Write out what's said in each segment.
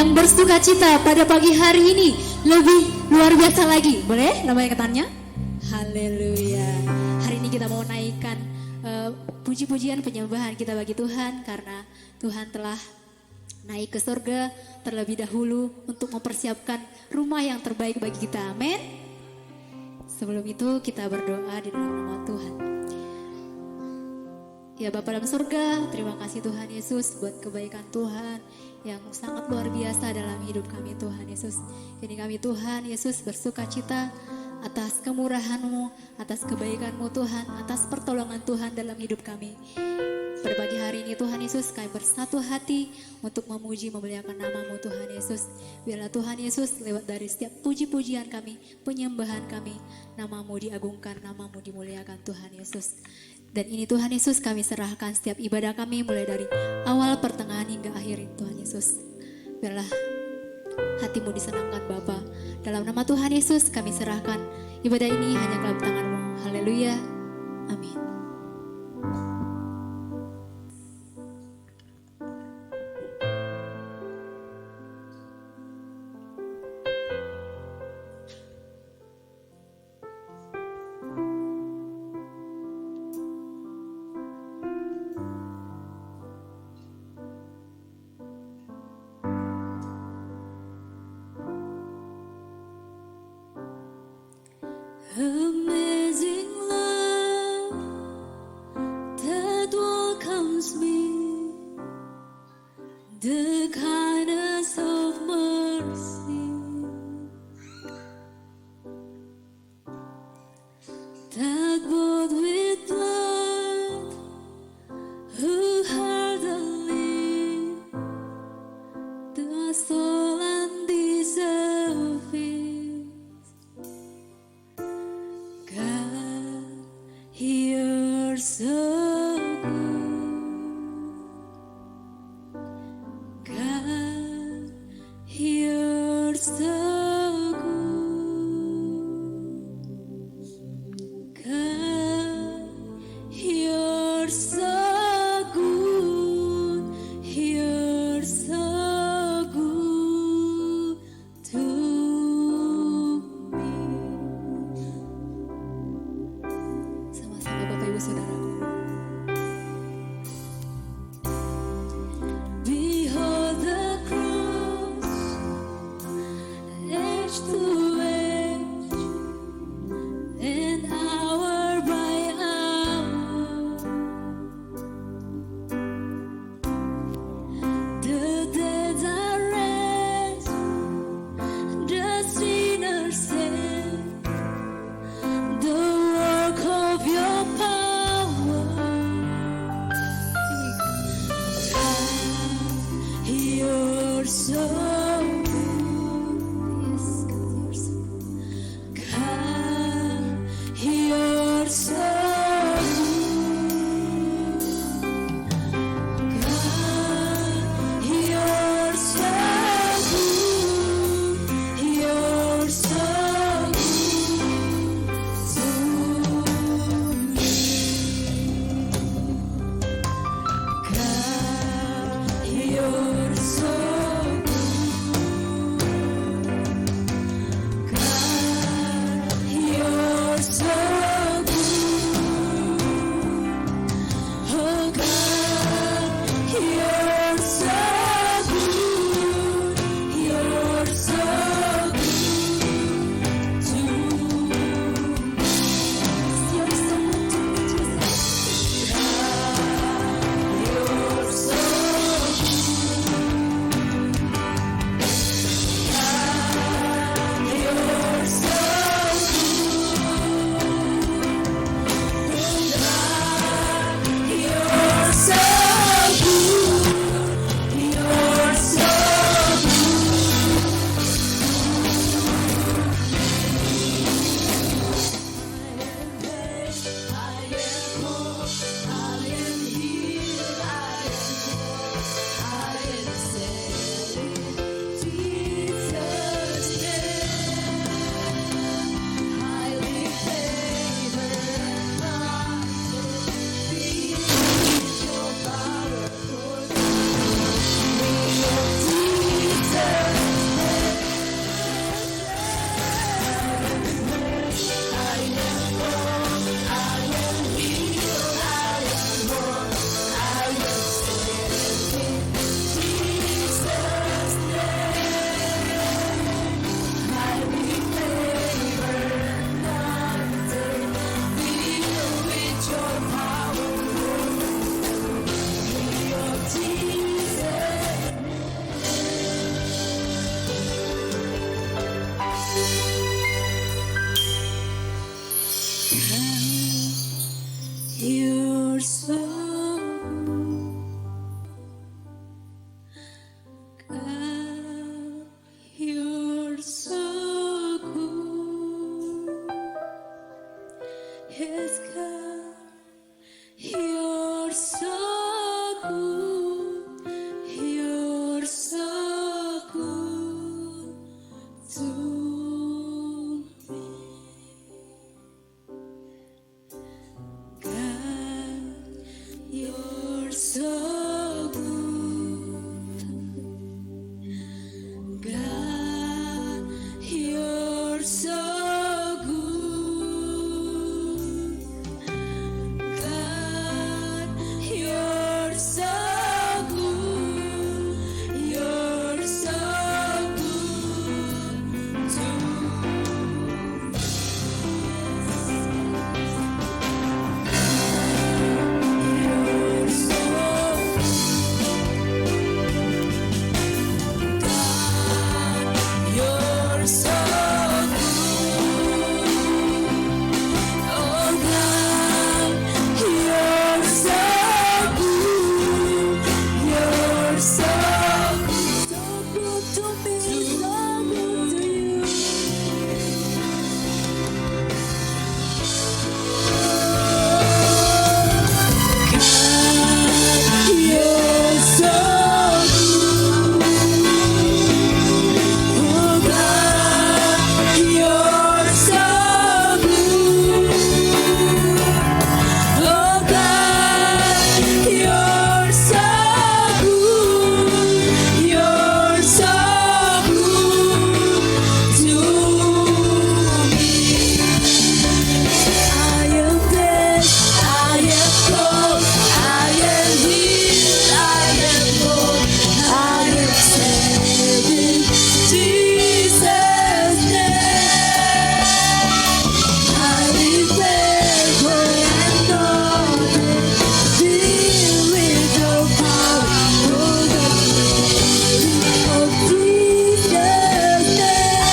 yang bersuka cita pada pagi hari ini lebih luar biasa lagi. Boleh namanya katanya? Haleluya. Hari ini kita mau naikkan puji-pujian penyembahan kita bagi Tuhan karena Tuhan telah naik ke surga terlebih dahulu untuk mempersiapkan rumah yang terbaik bagi kita. Amin. Sebelum itu kita berdoa di dalam nama Tuhan. Ya Bapa dalam surga, terima kasih Tuhan Yesus buat kebaikan Tuhan yang sangat luar biasa dalam hidup kami Tuhan Yesus. Ini kami Tuhan Yesus bersuka cita atas kemurahan-Mu, atas kebaikan-Mu Tuhan, atas pertolongan Tuhan dalam hidup kami. Pada pagi hari ini Tuhan Yesus kami bersatu hati untuk memuji memuliakan nama-Mu Tuhan Yesus. Biarlah Tuhan Yesus lewat dari setiap puji-pujian kami, penyembahan kami, nama-Mu diagungkan, nama-Mu dimuliakan Tuhan Yesus. Dan ini Tuhan Yesus kami serahkan setiap ibadah kami mulai dari awal, pertengahan hingga akhir Tuhan Yesus. Biarlah hati-Mu disenangkan Bapa. Dalam nama Tuhan Yesus kami serahkan ibadah ini hanya ke dalam tangan-Mu. Haleluya. Amin. Amazing love that welcomes me, the kindness of mercy that bought with blood, who hardly the soul undeserving. You're so good, God, you're so good, God, you're so good, you're so good to me. Sama-sama Bapak Ibu Saudaraku. Behold the cross, edge to edge, and hour by hour, the dead are raised, the sinners saved, the work of your power. God, you're so good. Yes, God, you're so good. God, you're so good. You're so good to me. God, you're so good. so good to me, so good to you. God, you're so good. Oh God, you're so good. Oh God, you're so good. You're so good to me. I am blessed, I am called, I am healed, I am born, I am saved in Jesus' name. I declare and honor, filled with your power, oh the glory of Jesus' name.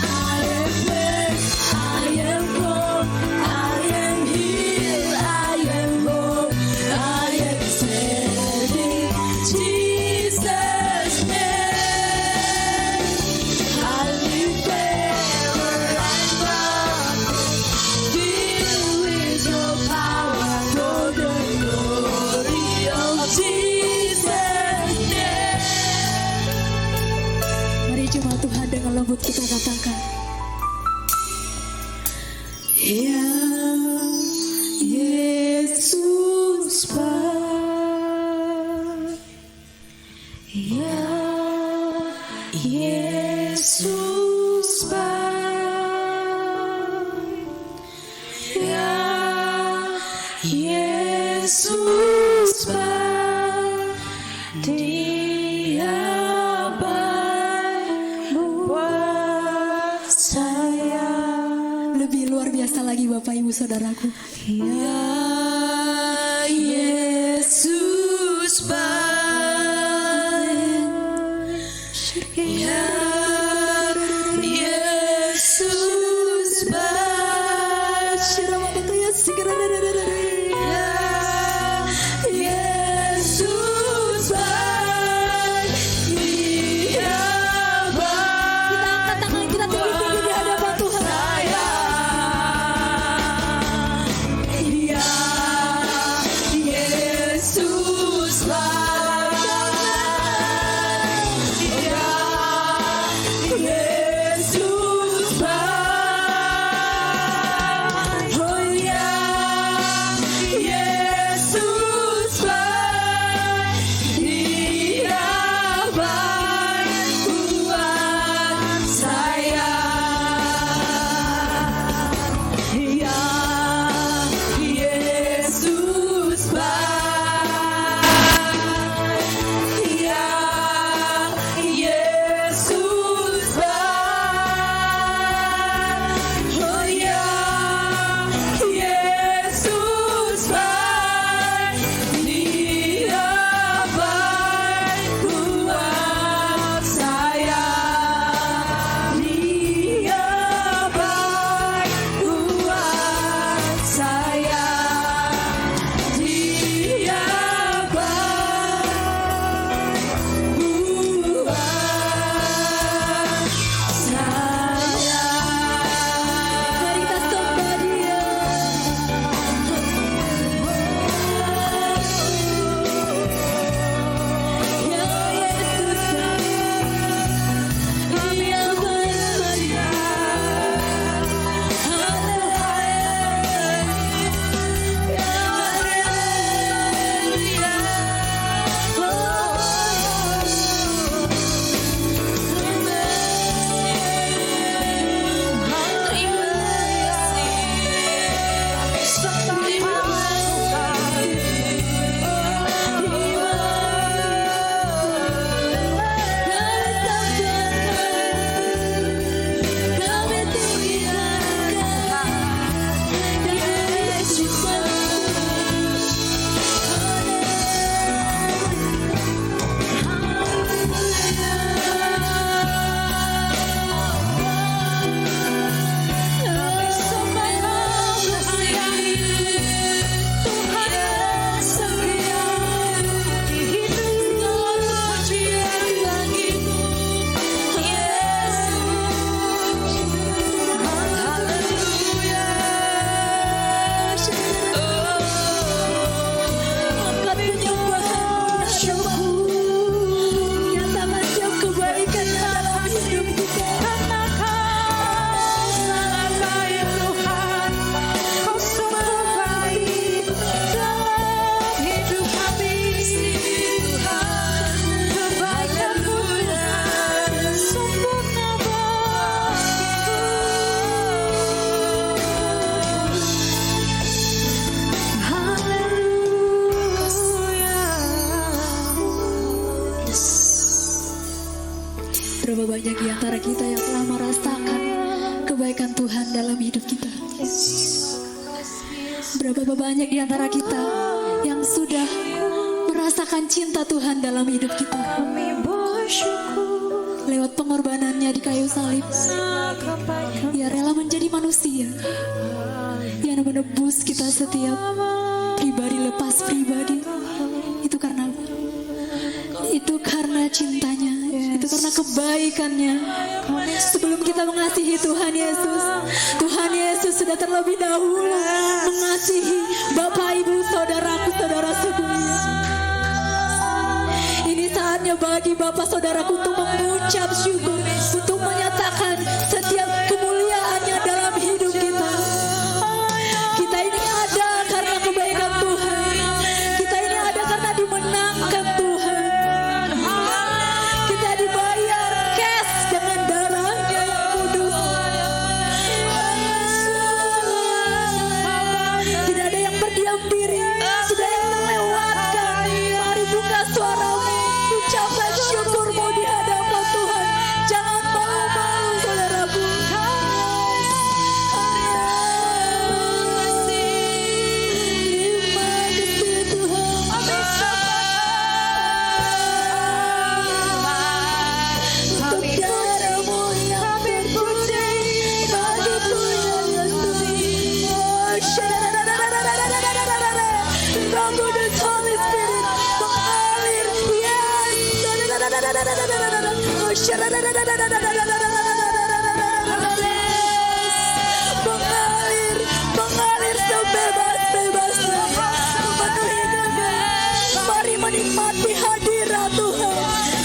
I am blessed, I am born, I am healed, I am born, I am saved in Jesus' name. I declare and honor, filled with your power, for the glory of Jesus' name. Mari jemaat Tuhan dengan lembut kita katakan. Ya Yesus Pak, ya Yesus Pak, ya Yesus Pak, Dia baik buat saya. Lebih luar biasa lagi Bapak Ibu Saudaraku. Ya Yesus baik, ya Yesus baik, ya Yesus baik, Dia baik Kita angkat tangan kita tinggi-tinggi di hadapan Tuhan. saya. Ya Yesus baik, ya Yesus baik, oh ya Yesus baik, Dia baik buat saya. Ya Yesus baik, berapa banyak di antara kita yang telah merasakan kebaikan Tuhan dalam hidup kita. Berapa banyak di antara kita yang sudah merasakan cinta Tuhan dalam hidup kita. Lewat pengorbanannya di kayu salib, Dia rela menjadi manusia yang menebus kita setiap pribadi lepas pribadi. Itu karena apa? Itu karena cintanya, itu karena kebaikannya. Sebelum kita mengasihi Tuhan Yesus sudah terlebih dahulu mengasihi Bapak, Ibu, saudaraku, saudara semuanya. Ini saatnya bagi Bapak saudaraku untuk mengucap syukur, untuk menyatakan setiap kemuliaannya dalam hidup kita. Kita ini ada karena kebaikan Tuhan. Kita ini ada karena dimenangkan Tuhan. Kita dibayar cash dengan darahnya yang kudus. Tidak ada yang berdiam diri, tidak ada yang terlewatkan. Mari buka suaramu, ucapkan syukurmu di hadapan Tuhan. Jangan malu-malu, saudaraku. Terima kasih Tuhan. Untuk darahmu yang berputih, bagiku yang Yesus. Oh, Roh Kudus, Holy Spirit mengalir. Yes. Mengalir sebebas-bebasnya, memenuhi kami. Mari menikmati hadirat Tuhan,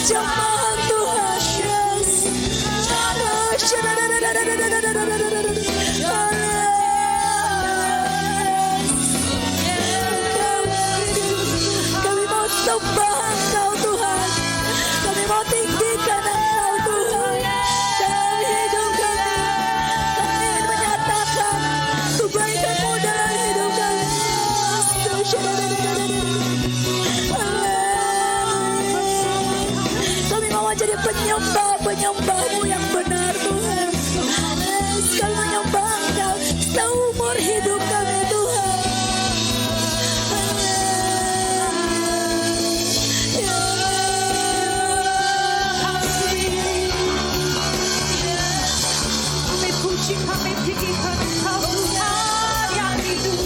jemaat Tuhan. Yes. Kami mau sembah Engkau Tuhan, kami mau tinggikan Engkau Tuhan dalam hidup kami. Kami ingin menyatakan kebaikan-Mu dalam hidup kami. Kami mau menjadi penyembah-penyembah-Mu yang benar Tuhan. Kami menyembah Engkau seumur hidup kami Tuhan. Kami puji, kami tinggikan Engkau Tuhan yang hidup.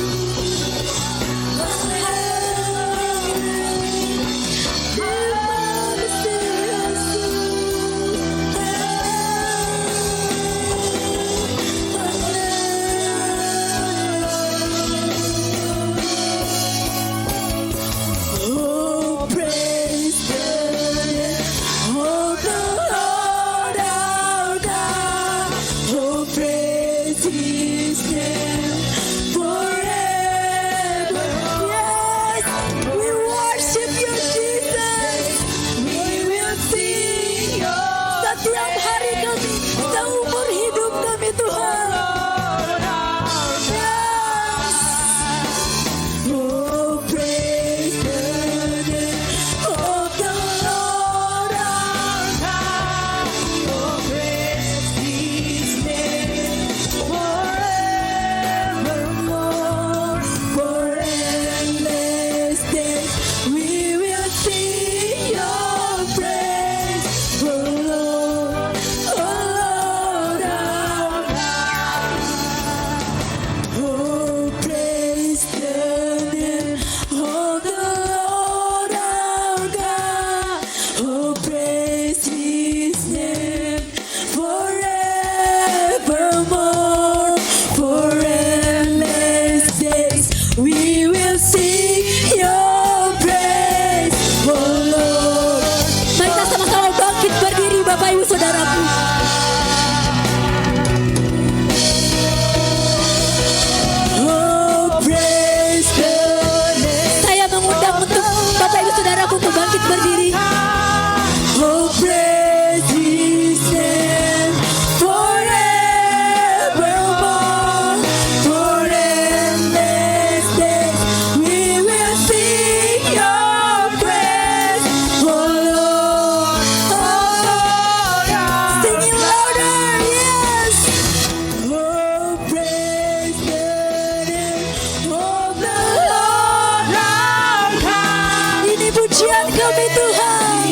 dipakai Tuhan.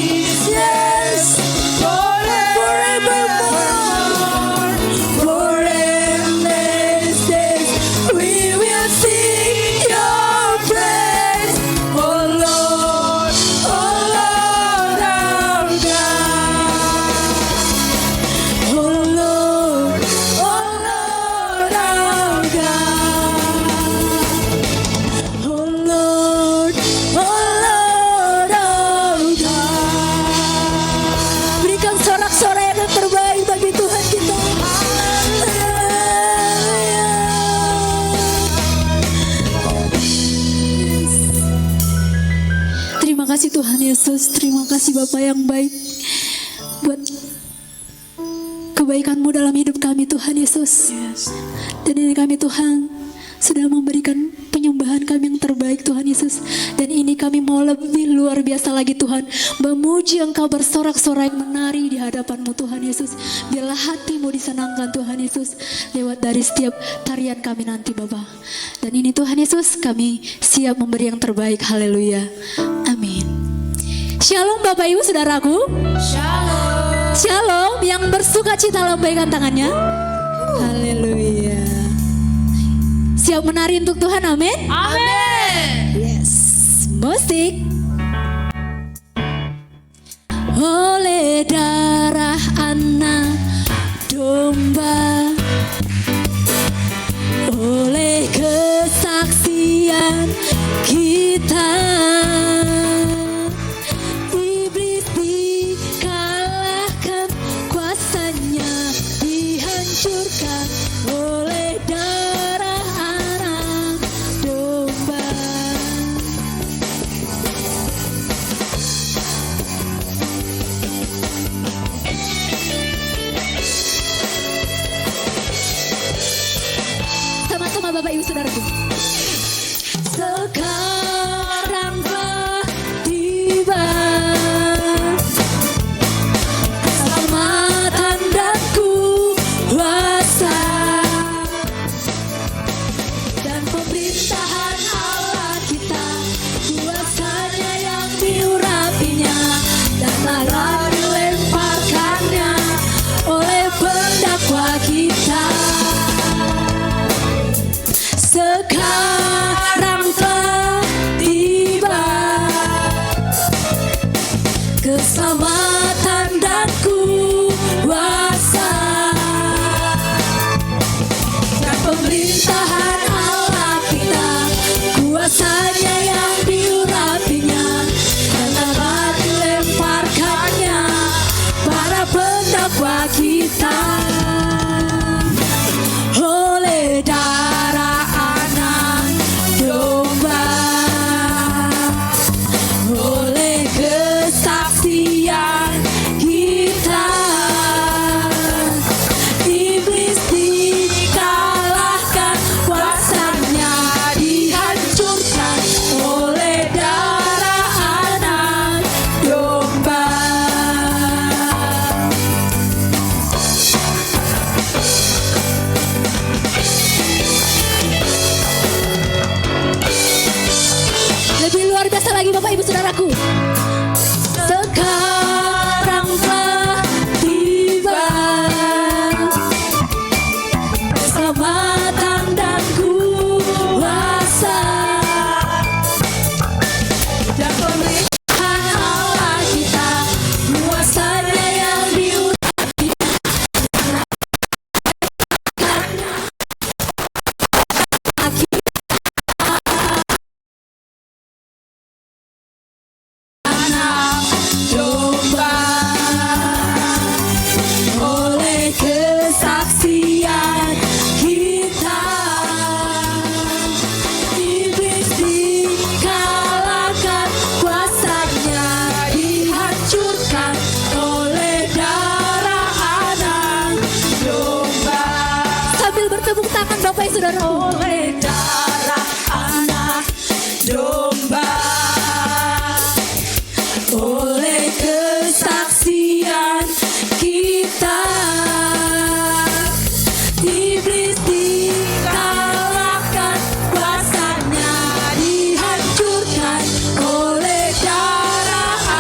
Yes, forevermore, for endless days we will sing your praise, oh Lord our God. Oh Lord our God. Oh Lord our God. Berikan sorak-sorai yang terbaik bagi Tuhan kita. Terima kasih Tuhan Yesus. Terima kasih Bapa yang baik buat kebaikan-Mu dalam hidup kami Tuhan Yesus. Dan ini kami Tuhan sudah memberikan penyembahan kami yang terbaik Tuhan Yesus. Dan ini kami mau lebih luar biasa lagi Tuhan, memuji Engkau bersorak-sorai menari di hadapan-Mu Tuhan Yesus. Biarlah hati-Mu disenangkan Tuhan Yesus lewat dari setiap tarian kami nanti Bapa. Dan ini Tuhan Yesus kami siap memberi yang terbaik. Haleluya. Amin. Shalom Bapak Ibu Saudaraku. Shalom. Shalom. Yang bersuka cita lambaikan tangannya. Haleluya. Siap menari untuk Tuhan, amin? Amin. Yes. Musik. Oleh darah anak domba, oleh kesaksian kita, iblis dikalahkan, kuasanya dihancurkan oleh darah anak domba. Sama-sama Bapak Ibu Saudaraku. Sekarang telah tiba keselamatan dan kuasa, dan pemerintahan Allah kita, kuasanya yang diurapinya, dan marah dilemparkannya oleh pendakwa kita. Sekarang telah tiba keselamatan dan kuasa, dan pemerintahan Allah kita, kuasanya yang diurapinya, dan akan dilemparkannya para pendakwa kita. Oleh darah anak domba, oleh kesaksian kita, iblis dikalahkan, kuasanya dihancurkan oleh darah anak domba. Lebih luar biasa lagi Bapak Ibu Saudaraku. Sekarang telah tiba keselamatan dan kuasa, dan pemerintahan Allah kita, kuasanya yang diurapinya, anak domba, oleh kesaksian kita, iblis dikalahkan, kuasanya dihancurkan oleh darah anak domba. Sambil bertepuk tangan Bapak Ibu Saudara. Oleh darah anak domba, oleh kesaksian kita, iblis dikalahkan, kuasanya dihancurkan oleh darah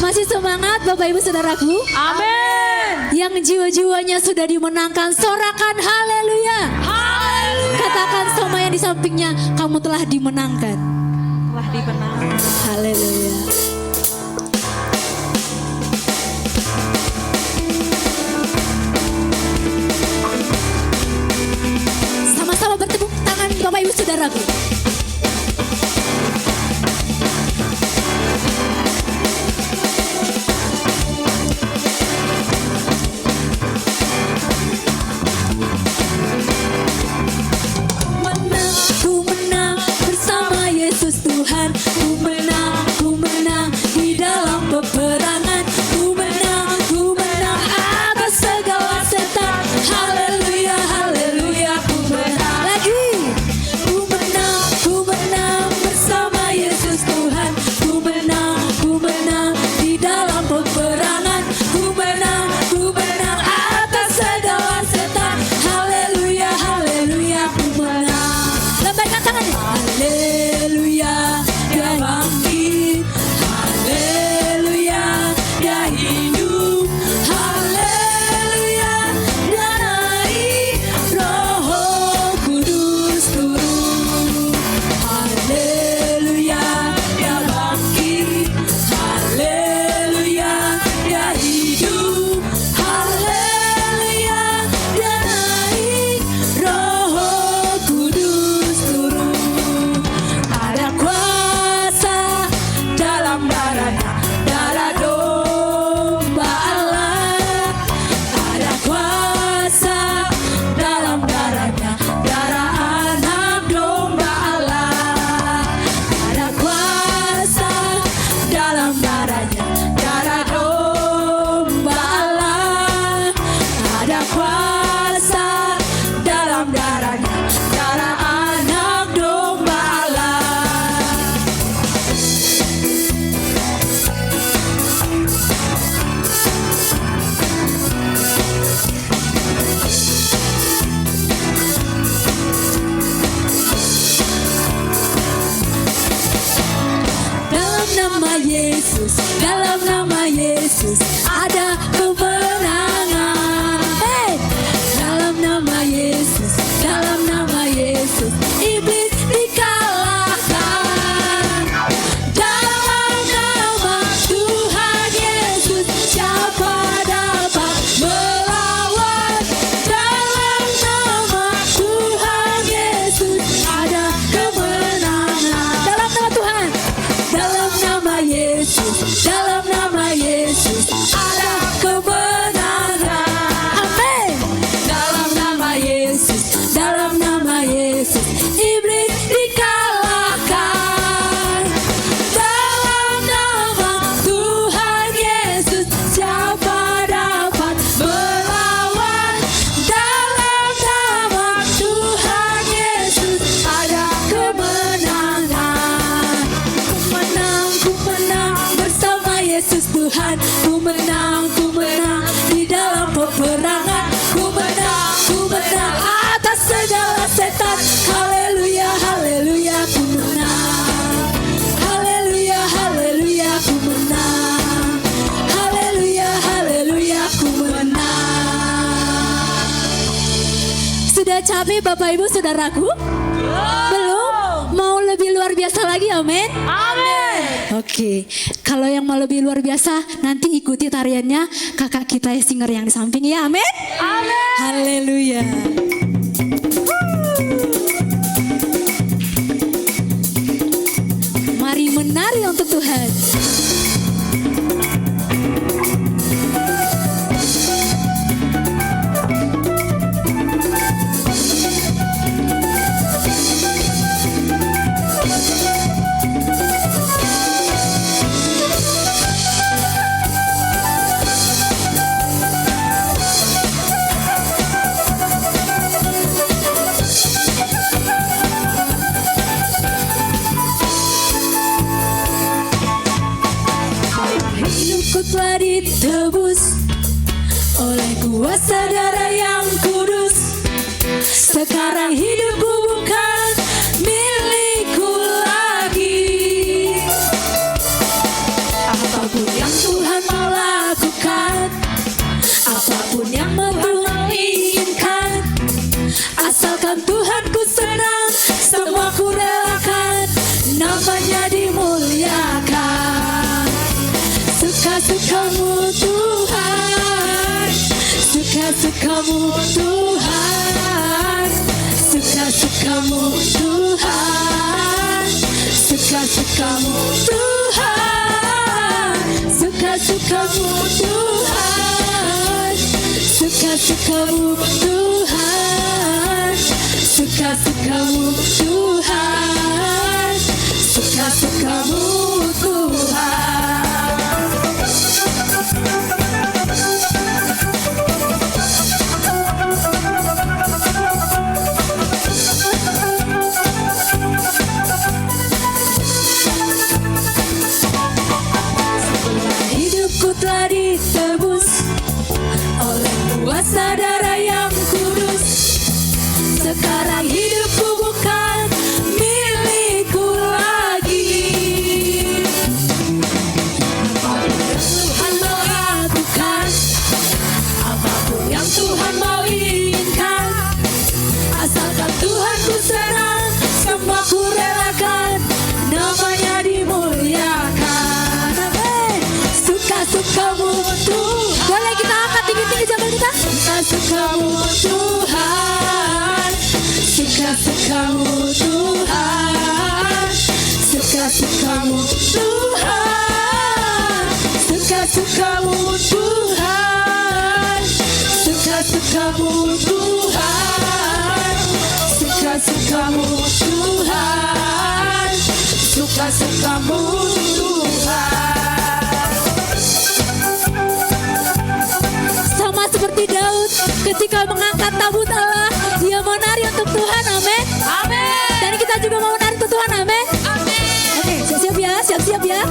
Masih semangat Bapak Ibu Saudaraku? Amin. Yang jiwa-jiwanya sudah dimenangkan, sorakan haleluya. Katakan sama yang di sampingnya, kamu telah dimenangkan. Telah dimenangkan. Haleluya. Sama-sama bertepuk tangan Bapak Ibu Saudaraku. Ku menang bersama Yesus Tuhan. Ku menang di dalam peperangan. Ku menang atas segala setan. Haleluya, haleluya, ku menang. Lagi. Ku menang bersama Yesus Tuhan. Ku menang di dalam peperangan. Ku menang atas segala setan. Haleluya, haleluya, ku menang. Lambaikan tangannya. Haleluya, dia bangkit. Haleluya, dia hidup. Haleluya, dia naik. Roh Kudus turun. Haleluya, dia bangkit. Haleluya, dia hidup. Haleluya, dia naik. Roh Kudus turun. Ada kuasa dalam darahnya, darah domba Allah. Ada kuasa dalam darahnya, darah anak domba Allah. Ada kuasa dalam darahnya, darah domba Allah. Ada kuasa dalam darahnya, darah anak domba Allah. Dalam nama Yesus ada kemenangan. Hey! Dalam nama Yesus iblis dikalahkan. Dalam nama Tuhan Yesus siapa dapat melawan? Dalam nama Tuhan Yesus ada kemenangan. Dalam nama Tuhan, dalam nama Yesus ada kemenangan. Amin. Dalam nama Yesus iblis dikalahkan. Dalam nama Tuhan Yesus siapa dapat melawan? Dalam nama Tuhan Yesus ada kemenangan. Ku menang bersama Yesus Tuhan. Ku menang di dalam peperangan. Ku menang atas segala setan. Haleluya, haleluya, ku menang. Haleluya, haleluya, ku menang. Haleluya, haleluya, ku menang. Sudah capek Bapak Ibu Saudaraku? Belum? Mau lebih luar biasa lagi, amin? Amin. Oke, kalau yang mau lebih luar biasa, nanti ikuti tariannya kakak kita singer yang di samping ya, amin? Amin. Haleluya. Mari menari untuk Tuhan. Hidupku telah ditebus oleh kuasa darah yang kudus. Sekarang hidupku bukan milikku lagi. suka-sukamu Tuhan, suka-sukamu Tuhan, suka-sukamu Tuhan, suka-sukamu Tuhan, suka-sukamu Tuhan, suka-sukamu Tuhan, suka-sukamu Tuhan. Hidupku telah ditebus oleh kuasa darah yang kudus. Sekarang hidupku bukan milikku lagi. Apapun yang Tuhan mau lakukan, apapun yang Tuhan mau inginkan, asalkan Tuhan ku senang, semua ku relakan, namanya dimuliakan. Amin. Suka-sukamu Tuhan. Boleh kita angkat tinggi-tinggi jempol kita? Suka-sukamu Tuhan, suka-sukamu Tuhan, suka-sukamu Tuhan, suka-sukamu Tuhan, suka-sukamu Tuhan, suka-sukamu Tuhan, suka-sukamu Tuhan. Sama seperti Daud ketika mengangkat tabut Allah, dia menari untuk Tuhan, amin. Amin. Dan kita juga mau menari untuk Tuhan, amin. Amin. Oke, siap-siap ya, siap-siap ya.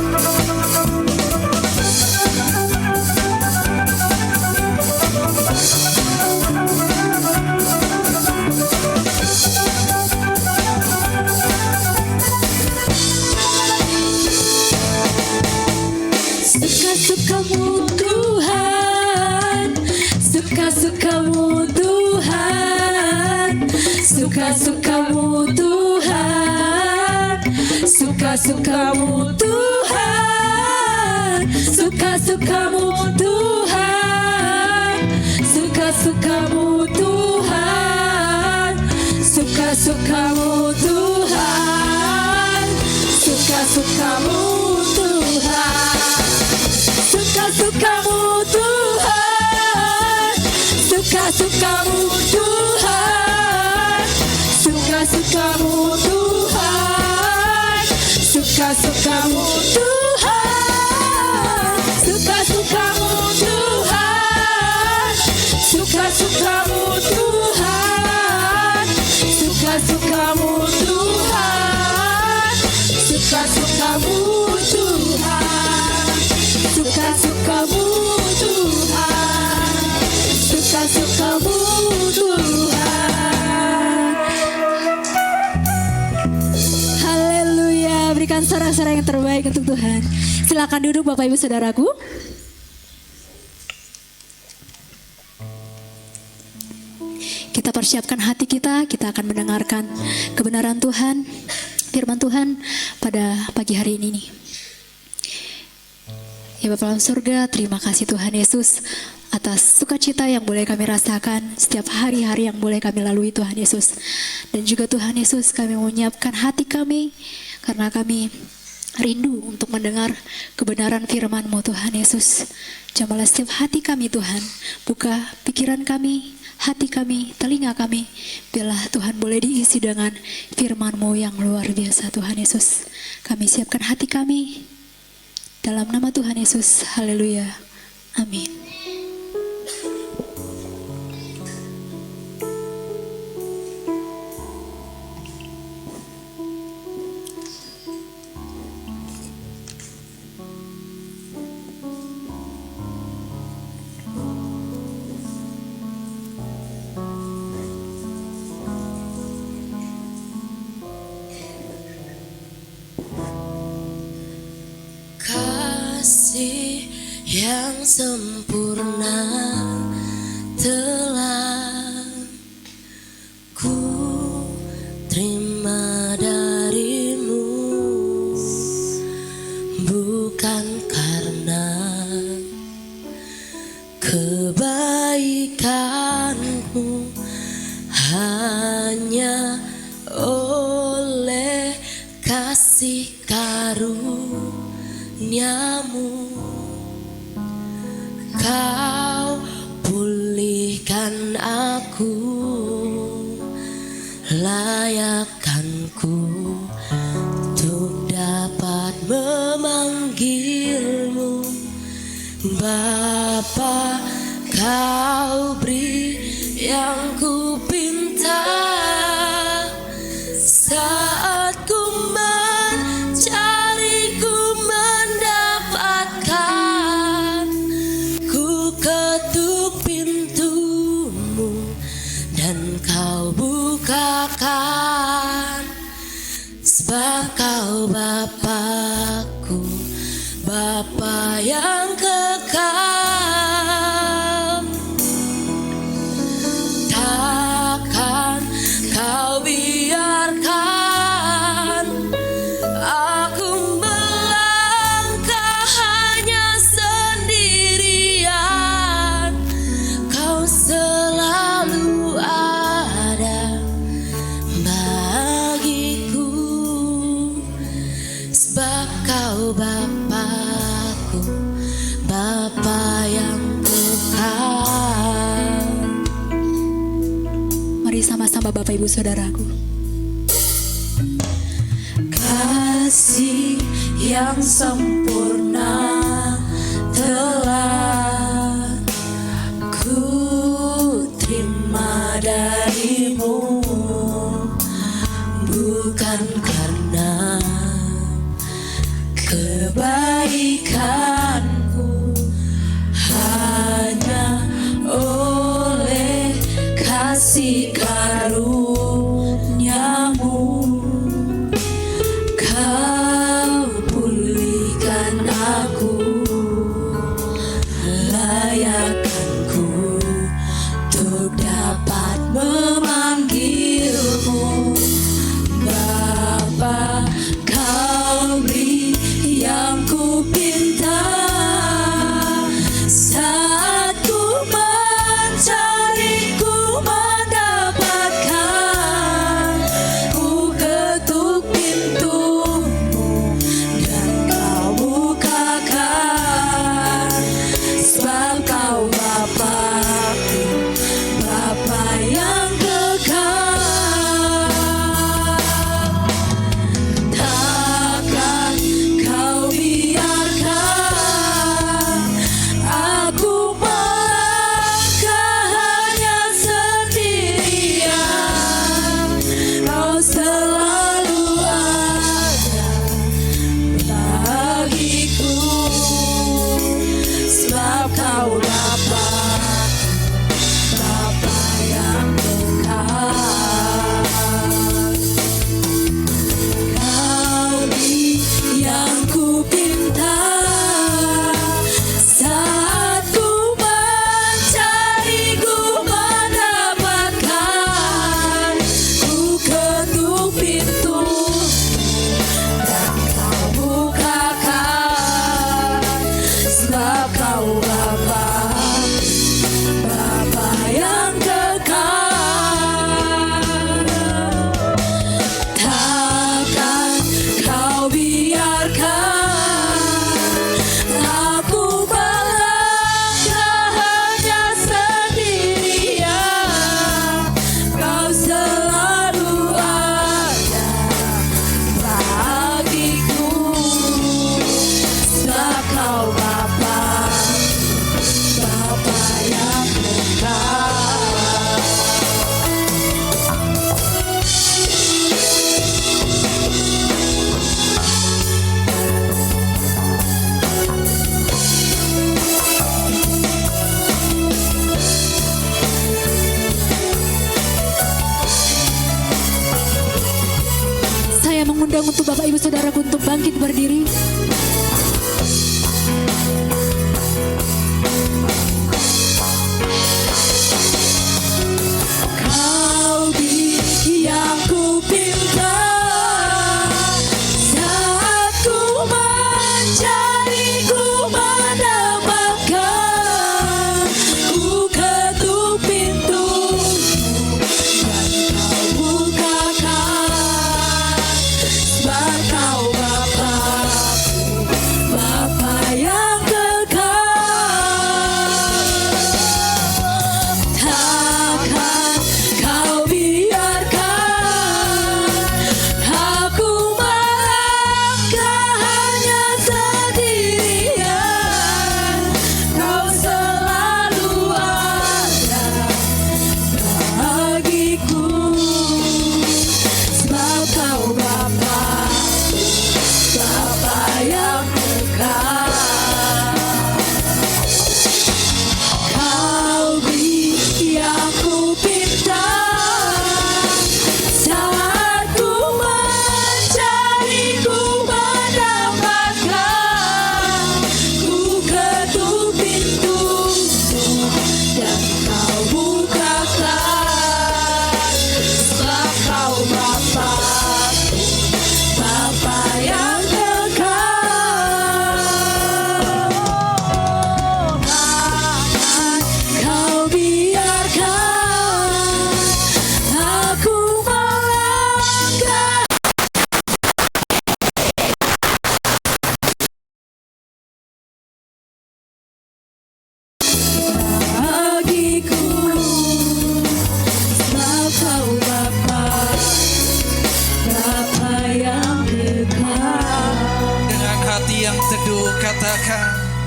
Suka-sukamu Tuhan, suka-sukamu Tuhan, suka-sukamu Tuhan, suka-sukamu Tuhan, suka-sukamu Tuhan, suka-sukamu Tuhan, suka-sukamu Tuhan, suka-sukamu Tuhan. Suka-sukamu Tuhan, suka-sukamu Tuhan, suka-sukamu Tuhan, suka-sukamu Tuhan, suka-sukamu Tuhan, suka-sukamu Tuhan, suka-sukamu Tuhan, suka-sukamu Tuhan, suka-sukamu Tuhan, suka-sukamu Tuhan. Haleluya, berikan sorak-sorak yang terbaik untuk Tuhan. Silakan duduk Bapak Ibu Saudaraku. Kita persiapkan hati kita akan mendengarkan kebenaran Tuhan, firman Tuhan pada pagi hari ini nih. Ya Bapa dalam surga, terima kasih Tuhan Yesus atas sukacita yang boleh kami rasakan setiap hari-hari yang boleh kami lalui Tuhan Yesus. Dan juga Tuhan Yesus, kami menyiapkan hati kami karena kami rindu untuk mendengar kebenaran firman-Mu Tuhan Yesus. Jamalah setiap hati kami Tuhan, buka pikiran kami, hati kami, telinga kami, biarlah Tuhan boleh diisi dengan firman-Mu yang luar biasa Tuhan Yesus. Kami siapkan hati kami dalam nama Tuhan Yesus. Haleluya. Amin. Kasih yang sempurna telah ku terima darimu, bukan karena kebaikan diberikanku hanya oleh kasih karuniamu. Kau pulihkan aku, layakkanku untuk dapat memanggilmu Bapa. Kau beri yang ku pinta saat ku mencari, ku mendapatkan. Ku ketuk pintumu dan kau bukakan, sebab kau Bapakku, Bapa yang kekal. Takkan kau biarkan aku melangkah hanya sendirian. Kau selalu ada bagiku, sebab kau Bapakku, Bapa yang kekal. Mari sama-sama Bapak Ibu Saudaraku. Kasih yang sempurna telah ku terima darimu, bukan karena kebaikanku, hanya oleh kasih karuniamu. Kau pulihkan aku, layakkanku untuk dapat memanggilmu Bapa. Kau beri yang ku pinta saat ku mencari, ku mendapatkan. Ku ketuk pintumu dan kau bukakan, sebab kau Bapakku, Bapa yang kekal. Takkan kau biarkan aku melangkah hanya sendirian. Kau selalu ada bagiku, sebab kau Bapa, Bapa yang kekal. Kau beri yang ku pinta saat ku mencari, ku mendapatkan. Ku ketuk pintu dan kau bukakan, sebab kau Bapa, Bapa yang kekal. Takkan kau biarkan aku melangkah hanya sendirian. Kau selalu ada bagiku, sebab kau Bapa, Bapa yang kekal. Saya mengundang untuk Bapak Ibu Saudaraku untuk bangkit berdiri. Kau beri yang ku pinta saat ku mencari, ku mendapatkan. Ku ketuk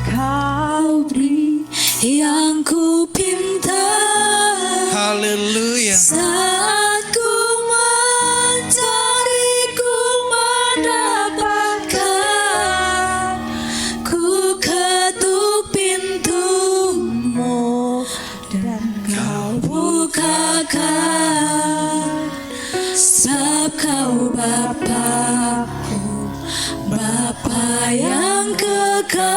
Kau beri yang ku pinta. Haleluya. Saat ku mencari, ku mendapatkan. Ku ketuk pintumu dan kau bukakan. Sebab kau Bapa-Ku, Bapa yang kekal.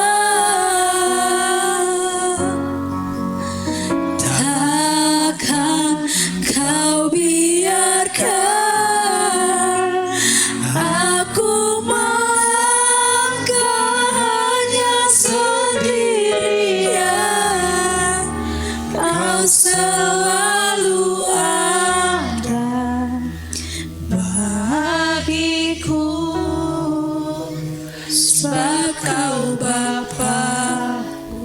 Takkan kau biarkan aku melangkahnya sendirian. Kau selalu ada bagiku. Sebab kau Bapa-Ku,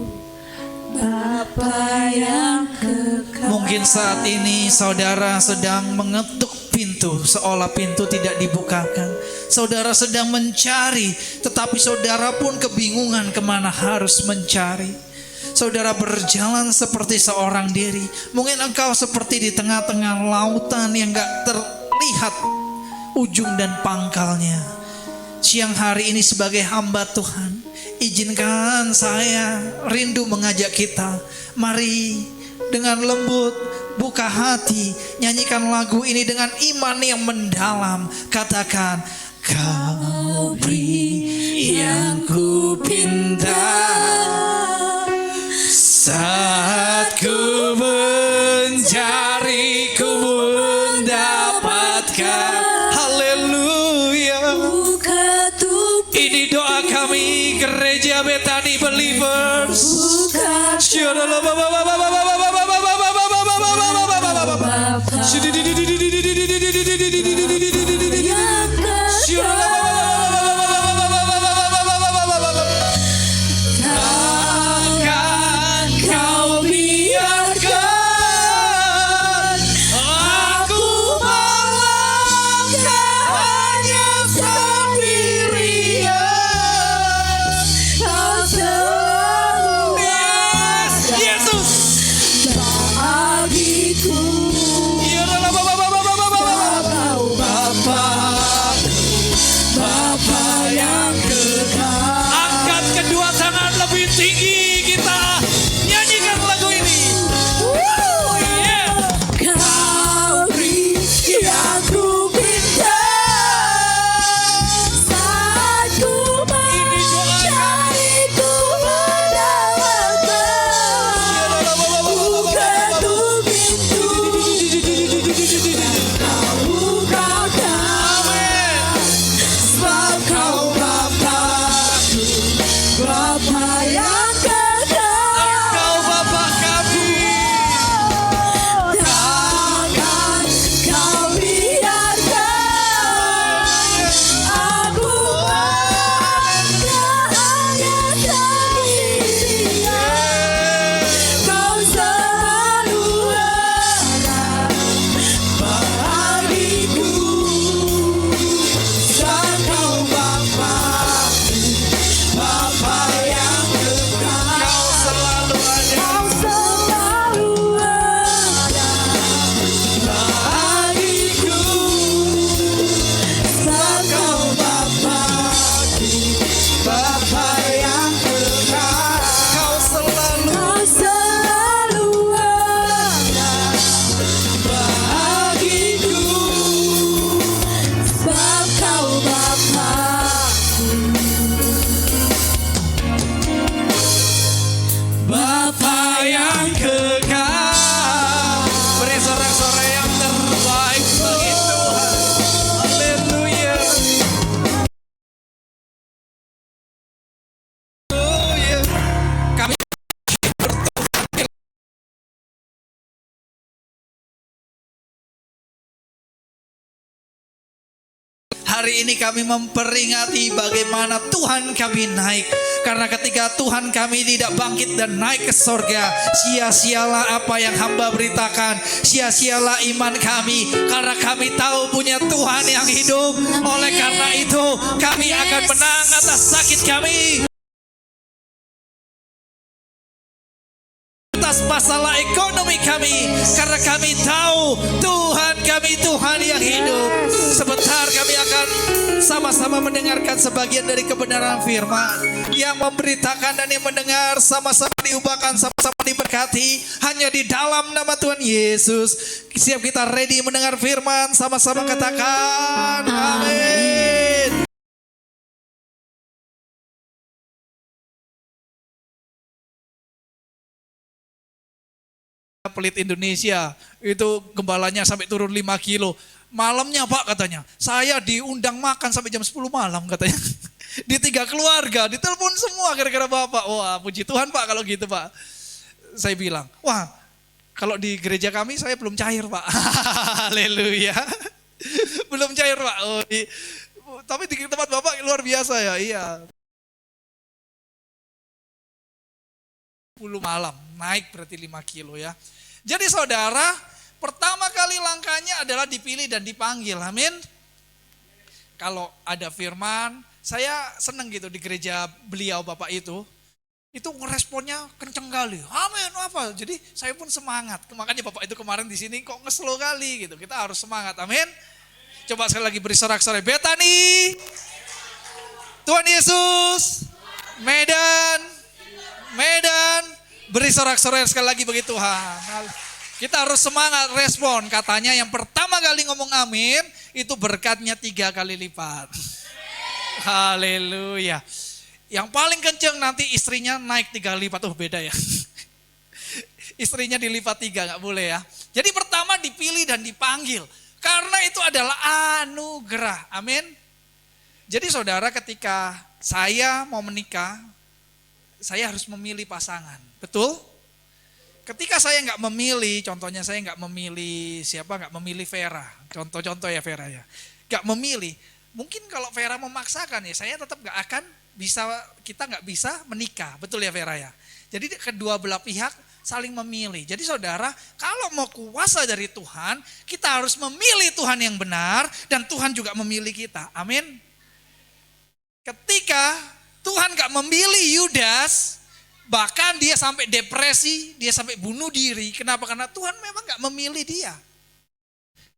Bapa yang kekal. Mungkin saat ini saudara sedang mengetuk pintu, seolah pintu tidak dibukakan. Saudara sedang mencari, tetapi saudara pun kebingungan kemana harus mencari. Saudara berjalan seperti seorang diri. Mungkin engkau seperti di tengah-tengah lautan yang gak terlihat ujung dan pangkalnya. Siang hari ini sebagai hamba Tuhan, izinkan saya rindu mengajak kita. Mari dengan lembut, buka hati, nyanyikan lagu ini dengan iman yang mendalam. Katakan, kau beri yang ku pinta. Saat ku mencari, ku mendapatkan. Haleluya. Ini doa kami Gereja Betani Believers. Takkan kau biarkan aku melangkahnya sendirian. Kau selalu Yesus. bagiku. Bapa yang kekal. Angkat kedua tangan lebih tinggi, kita nyanyikan lagu ini. Yeah. Kau beri yang ku pinta. Saat ku mencari, ku mendapatkan. Ku ketuk pintu, kau bukakan. Sebab kau Bapa-Ku, Bapa yang kekal. Engkau Bapa kami. Takkan kau biarkan aku melangkahnya sendirian. Kau selalu ada bagiku. Sebab kau Bapa-Ku, Bapa yang kekal. Kau selalu ada. Kau selalu ada bagiku. Sebab kau Bapa-Ku, Bapa yang kekal. Kau selalu. Kau selalu ada bagiku. Sebab kau Bapa-Ku, Bapa yang kekal. Beri sorak-sorai yang terbaik bagi Tuhan. Haleluya. Haleluya. Kami hari ini kami memperingati bagaimana Tuhan kami naik. Karena ketika Tuhan kami tidak bangkit dan naik ke sorga, sia-sialah apa yang hamba beritakan, sia-sialah iman kami. Karena kami tahu punya Tuhan yang hidup. Oleh karena itu kami akan menang atas sakit kami. atas masalah ekonomi kami. Karena kami tahu Tuhan kami Tuhan yang hidup. Sebentar kami akan sama-sama mendengarkan sebagian dari kebenaran firman. Yang memberitakan dan yang mendengar sama-sama diubahkan, sama-sama diberkati. Hanya di dalam nama Tuhan Yesus. Siap kita ready mendengar firman. Sama-sama katakan amin. Pelit Indonesia itu gembalanya sampai turun 5 kilo. Malamnya Pak katanya, saya diundang makan sampai jam 10 malam katanya. Di 3 keluarga, ditelepon semua gara-gara Bapak. Wah puji Tuhan Pak kalau gitu Pak. Saya bilang, wah kalau di gereja kami saya belum cair Pak. Haleluya. Belum cair Pak. Tapi di tempat Bapak luar biasa ya, iya. 10 malam, naik berarti 5 kilo ya. Jadi saudara, pertama kali langkahnya adalah dipilih dan dipanggil, amin. Kalau ada firman, saya seneng gitu di gereja beliau Bapak itu ngeresponnya kenceng kali, amin apa. Jadi saya pun semangat, makanya Bapak itu kemarin di sini kok ngeslow kali gitu, kita harus semangat, amin. Coba sekali lagi beri sorak-sorai, Betani, Tuhan Yesus, Medan, beri sorak-sorai sekali lagi bagi Tuhan. Kita harus semangat respon. Katanya yang pertama kali ngomong amin, itu berkatnya 3 kali lipat. Haleluya. Yang paling kenceng nanti istrinya naik 3 kali lipat. Beda ya. Istrinya dilipat 3, gak boleh ya. Jadi pertama dipilih dan dipanggil. Karena itu adalah anugerah. Amin. Jadi saudara, ketika saya mau menikah, saya harus memilih pasangan, betul? Ketika saya nggak memilih, contohnya saya nggak memilih siapa, nggak memilih Vera, contoh ya Vera ya, nggak memilih. Mungkin kalau Vera memaksakan ya, saya tetap nggak akan bisa, kita nggak bisa menikah, betul ya Vera ya. Jadi kedua belah pihak saling memilih. Jadi saudara, kalau mau kuasa dari Tuhan, kita harus memilih Tuhan yang benar dan Tuhan juga memilih kita. Amin. Ketika Tuhan gak memilih Yudas, bahkan dia sampai depresi, dia sampai bunuh diri. Kenapa? Karena Tuhan memang gak memilih dia.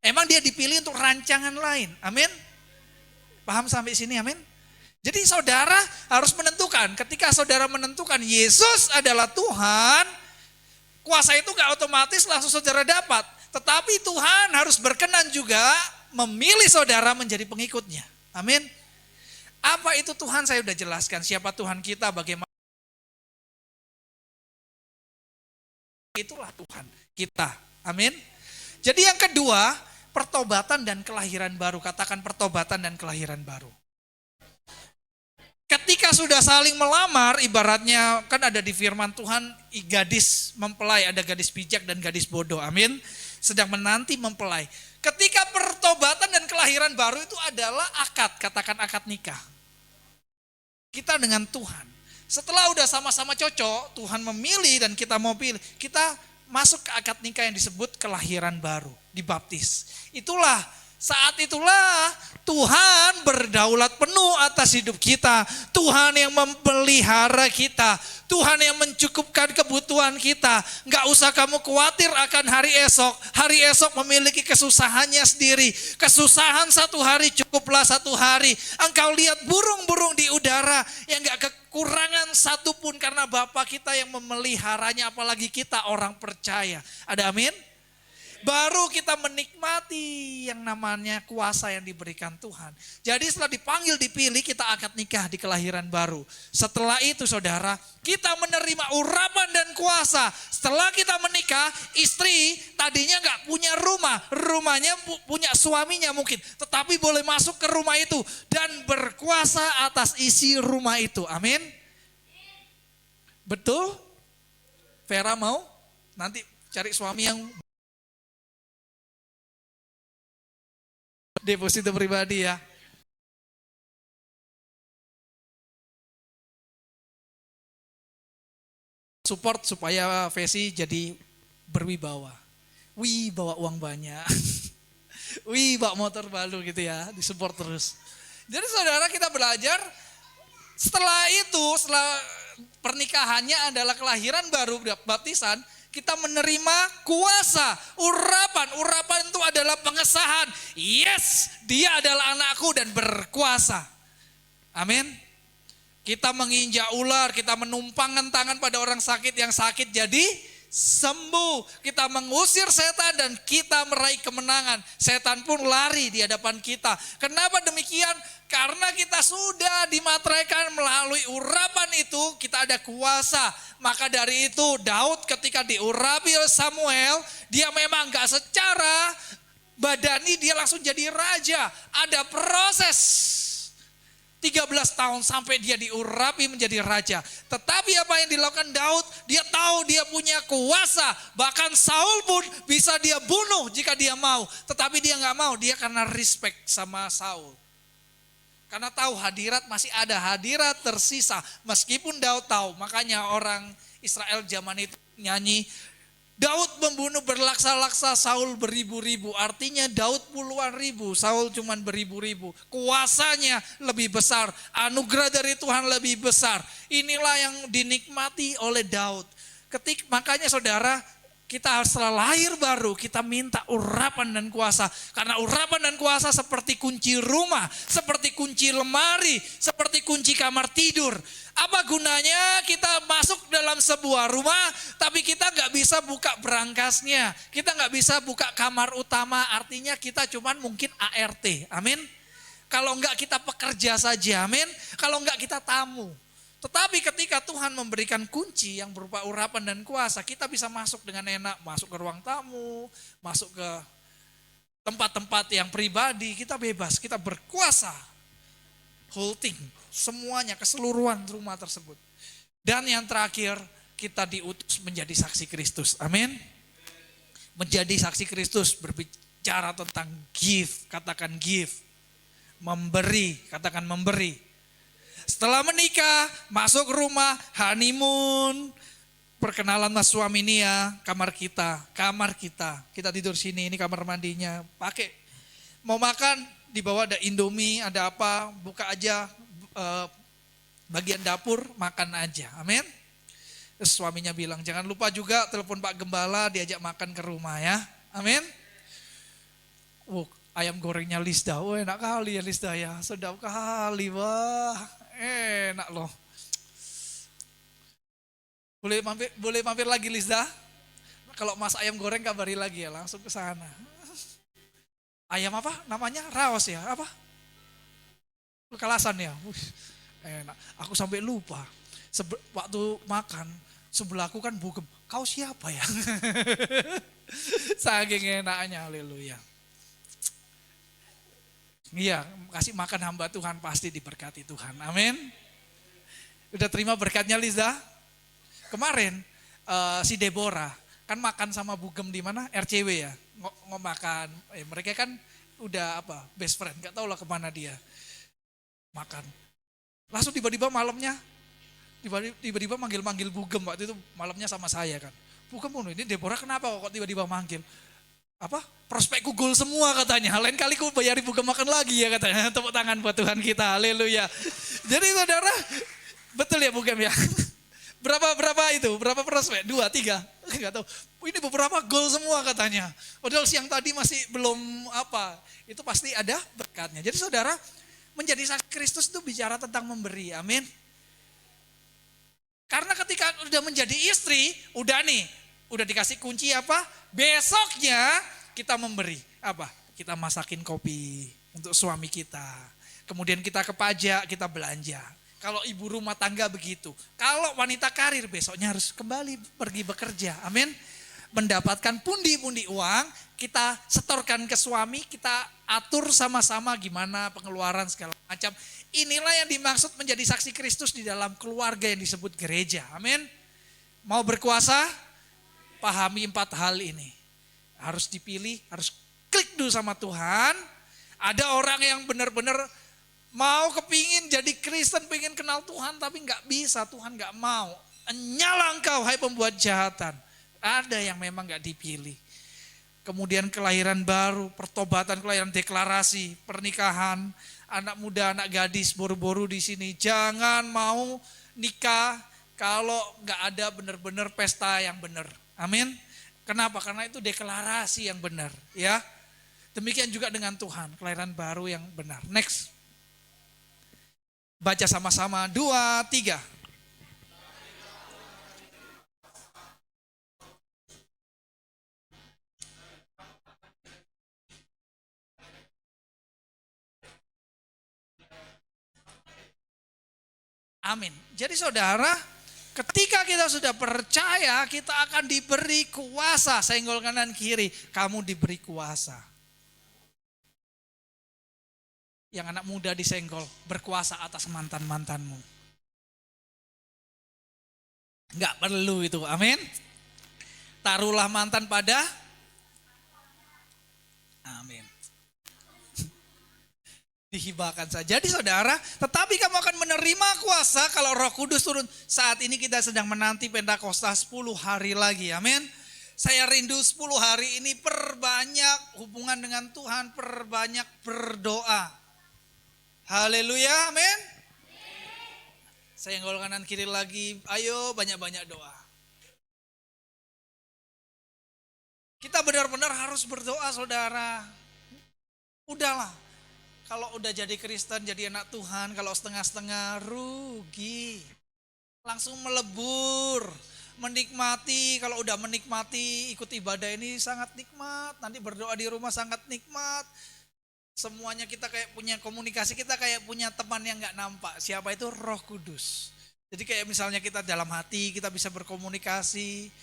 Emang dia dipilih untuk rancangan lain. Amin. Paham sampai sini? Amin. Jadi saudara harus menentukan. Ketika saudara menentukan Yesus adalah Tuhan, kuasa itu gak otomatis langsung saudara dapat. Tetapi Tuhan harus berkenan juga memilih saudara menjadi pengikutnya. Amin. Apa itu Tuhan? Saya sudah jelaskan siapa Tuhan kita, bagaimana. Itulah Tuhan kita. Amin. Jadi yang kedua, pertobatan dan kelahiran baru. Katakan pertobatan dan kelahiran baru. Ketika sudah saling melamar, ibaratnya kan ada di firman Tuhan, gadis mempelai, ada gadis bijak dan gadis bodoh. Amin. Sedang menanti mempelai. Ketika pertobatan dan kelahiran baru itu adalah akad, katakan akad nikah. Kita dengan Tuhan. Setelah udah sama-sama cocok, Tuhan memilih dan kita mau pilih. Kita masuk ke akad nikah yang disebut kelahiran baru, dibaptis. Saat itulah Tuhan berdaulat penuh atas hidup kita. Tuhan yang memelihara kita. Tuhan yang mencukupkan kebutuhan kita. Gak usah kamu khawatir akan hari esok. Hari esok memiliki kesusahannya sendiri. Kesusahan 1 hari cukuplah 1 hari. Engkau lihat burung-burung di udara yang gak kekurangan satupun karena Bapa kita yang memeliharanya. Apalagi kita orang percaya. Ada amin? Baru kita menikmati yang namanya kuasa yang diberikan Tuhan. Jadi setelah dipanggil, dipilih, kita akad nikah di kelahiran baru. Setelah itu saudara, kita menerima urapan dan kuasa. Setelah kita menikah, istri tadinya gak punya rumah. Rumahnya punya suaminya mungkin. Tetapi boleh masuk ke rumah itu dan berkuasa atas isi rumah itu. Amin. Betul? Vera mau? Nanti cari suami yang deposito pribadi ya. Support supaya Vesi jadi berwibawa. Wih, bawa uang banyak. Wih, bawa motor baru gitu ya, disupport terus. Jadi saudara, kita belajar setelah itu, setelah pernikahannya adalah kelahiran baru, baptisan. kita menerima kuasa, urapan. Urapan itu adalah pengesahan. Yes, dia adalah anakku dan berkuasa. Amin. Kita menginjak ular, kita menumpangkan tangan pada orang sakit, yang sakit jadi sembuh. Kita mengusir setan dan kita meraih kemenangan. Setan pun lari di hadapan kita. Kenapa demikian? Karena kita sudah dimateraikan melalui urapan itu, kita ada kuasa. Maka dari itu Daud ketika diurapi oleh Samuel, dia memang gak secara badani dia langsung jadi raja. Ada proses 13 tahun sampai dia diurapi menjadi raja. Tetapi apa yang dilakukan Daud, dia tahu dia punya kuasa. Bahkan Saul pun bisa dia bunuh jika dia mau. Tetapi dia gak mau, dia karena respect sama Saul. Karena tahu hadirat masih ada, hadirat tersisa. Meskipun Daud tahu, makanya orang Israel zaman itu nyanyi, Daud membunuh berlaksa-laksa, Saul beribu-ribu. Artinya Daud puluhan ribu, Saul cuma beribu-ribu. Kuasanya lebih besar, anugerah dari Tuhan lebih besar. Inilah yang dinikmati oleh Daud. Makanya saudara, kita harus setelah lahir baru, kita minta urapan dan kuasa. Karena urapan dan kuasa seperti kunci rumah, seperti kunci lemari, seperti kunci kamar tidur. Apa gunanya kita masuk dalam sebuah rumah, tapi kita gak bisa buka berangkasnya. Kita gak bisa buka kamar utama, artinya kita cuman mungkin ART, amin. Kalau enggak kita pekerja saja, amin. Kalau enggak kita tamu. Tetapi ketika Tuhan memberikan kunci yang berupa urapan dan kuasa, kita bisa masuk dengan enak, masuk ke ruang tamu, masuk ke tempat-tempat yang pribadi, kita bebas, kita berkuasa. Whole thing, semuanya, keseluruhan rumah tersebut. Dan yang terakhir, kita diutus menjadi saksi Kristus, amin. Menjadi saksi Kristus berbicara tentang give, katakan give. Memberi, katakan memberi. Setelah menikah, masuk rumah, honeymoon, perkenalan mas suami ini ya, kamar kita. Kita tidur sini, ini kamar mandinya, pakai. Mau makan, di bawah ada Indomie, ada apa, buka aja bagian dapur, makan aja, amin. Terus suaminya bilang, jangan lupa juga telepon Pak Gembala, diajak makan ke rumah ya, amin. Ayam gorengnya Lisda, enak kali ya Lisda ya, sedap kali, wah enak loh. Boleh mampir lagi Lisda? Kalau mas ayam goreng kabari lagi ya, langsung ke sana. Ayam apa namanya? Raos ya, apa? Kalasan ya, enak. Aku sampai lupa, waktu makan sebelahku kan bugem, kau siapa ya? Saking enaknya, haleluya. Iya, kasih makan hamba Tuhan pasti diberkati Tuhan, amin. Udah terima berkatnya Liza? Kemarin si Deborah kan makan sama Bugem di mana? RCW ya, makan. Mereka kan udah apa? Best friend, gak tau lah kemana dia makan. Langsung tiba-tiba malamnya, tiba-tiba manggil-manggil Bugem waktu itu malamnya sama saya kan. Bugem ini Deborah kenapa kok tiba-tiba manggil? Apa? Prospekku gol semua katanya. Lain kali ku bayari Bugem makan lagi ya katanya. Tepuk tangan buat Tuhan kita. Haleluya. Jadi saudara, betul ya Bugem ya? Berapa itu? Berapa prospek? 2, 3? Enggak tahu. Ini beberapa gol semua katanya. Padahal siang tadi masih belum apa. Itu pasti ada berkatnya. Jadi saudara, menjadi saksi Kristus itu bicara tentang memberi. Amin. Karena ketika udah menjadi istri, udah dikasih kunci apa? Besoknya kita memberi apa? Kita masakin kopi untuk suami kita. Kemudian kita ke pajak, kita belanja. Kalau ibu rumah tangga begitu. Kalau wanita karir besoknya harus kembali pergi bekerja. Amin. Mendapatkan pundi-pundi uang, kita setorkan ke suami, kita atur sama-sama gimana pengeluaran segala macam. Inilah yang dimaksud menjadi saksi Kristus di dalam keluarga yang disebut gereja. Amin. Mau berkuasa? Pahami 4 hal ini. Harus dipilih, harus klik dulu sama Tuhan. Ada orang yang benar-benar mau kepingin jadi Kristen, pengen kenal Tuhan tapi gak bisa, Tuhan gak mau. Nyala engkau hai pembuat jahatan. Ada yang memang gak dipilih. Kemudian kelahiran baru, pertobatan, kelahiran deklarasi, pernikahan, anak muda, anak gadis, boru-boru di sini. Jangan mau nikah kalau gak ada benar-benar pesta yang benar. Amin. Kenapa? Karena itu deklarasi yang benar, ya. Demikian juga dengan Tuhan, kelahiran baru yang benar. Next. Baca sama-sama, 2, 3. Amin. Jadi saudara, ketika kita sudah percaya, kita akan diberi kuasa. Senggol kanan kiri, kamu diberi kuasa. Yang anak muda disenggol, berkuasa atas mantan-mantanmu. Enggak perlu itu, amin. Taruhlah mantan pada, amin. Dihibahkan saja. Jadi saudara, tetapi kamu akan menerima kuasa kalau Roh Kudus turun. Saat ini kita sedang menanti Pentakosta 10 hari lagi, amin. Saya rindu 10 hari ini perbanyak hubungan dengan Tuhan, perbanyak berdoa. Haleluya, amin. Saya nggol kanan kiri lagi, ayo banyak-banyak doa. Kita benar-benar harus berdoa saudara. Udahlah, kalau udah jadi Kristen, jadi anak Tuhan, kalau setengah-setengah rugi. Langsung melebur, menikmati, kalau udah menikmati ikut ibadah ini sangat nikmat. Nanti berdoa di rumah sangat nikmat. Semuanya kita kayak punya komunikasi, kita kayak punya teman yang gak nampak. Siapa itu? Roh Kudus. Jadi kayak misalnya kita dalam hati, kita bisa berkomunikasi.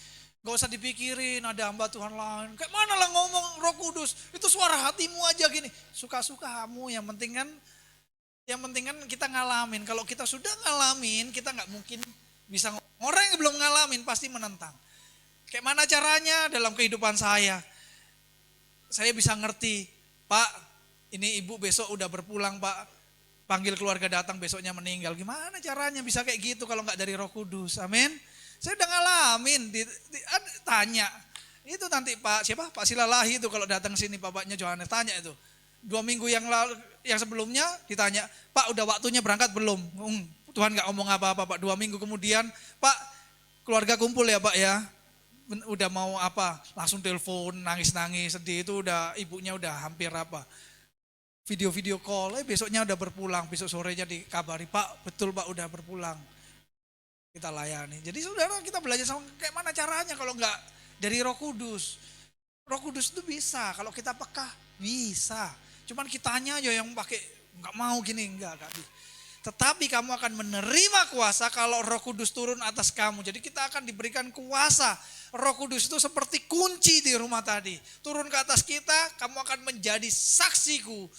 Gak usah dipikirin ada hamba Tuhan lain. Kayak mana lah ngomong Roh Kudus. Itu suara hatimu aja gini. Suka-suka kamu, yang penting kan kita ngalamin. Kalau kita sudah ngalamin, kita gak mungkin bisa ngomong. Orang yang belum ngalamin pasti menentang. Kayak mana caranya dalam kehidupan saya? Saya bisa ngerti, Pak, ini ibu besok udah berpulang Pak, panggil keluarga datang besoknya meninggal. Gimana caranya bisa kayak gitu kalau nggak dari Roh Kudus, amin. Saya udah ngalamin, tanya. Itu nanti Pak Silalahi itu kalau datang sini bapaknya Johannes tanya itu. 2 minggu yang lalu, yang sebelumnya ditanya, Pak udah waktunya berangkat belum? Tuhan nggak ngomong apa-apa Pak. 2 minggu kemudian, Pak keluarga kumpul ya Pak ya. Udah mau apa? Langsung telepon, nangis-nangis, sedih itu udah ibunya udah hampir apa? Video call, besoknya udah berpulang, besok sorenya dikabari, Pak betul Pak udah berpulang. Kita layani. Jadi saudara kita belajar sama kayak mana caranya kalau enggak dari Roh Kudus. Roh Kudus itu bisa, kalau kita peka bisa. Cuman kitanya aja yang pakai enggak mau gini, enggak. Tetapi kamu akan menerima kuasa kalau Roh Kudus turun atas kamu. Jadi kita akan diberikan kuasa. Roh Kudus itu seperti kunci di rumah tadi. Turun ke atas kita, kamu akan menjadi saksiku.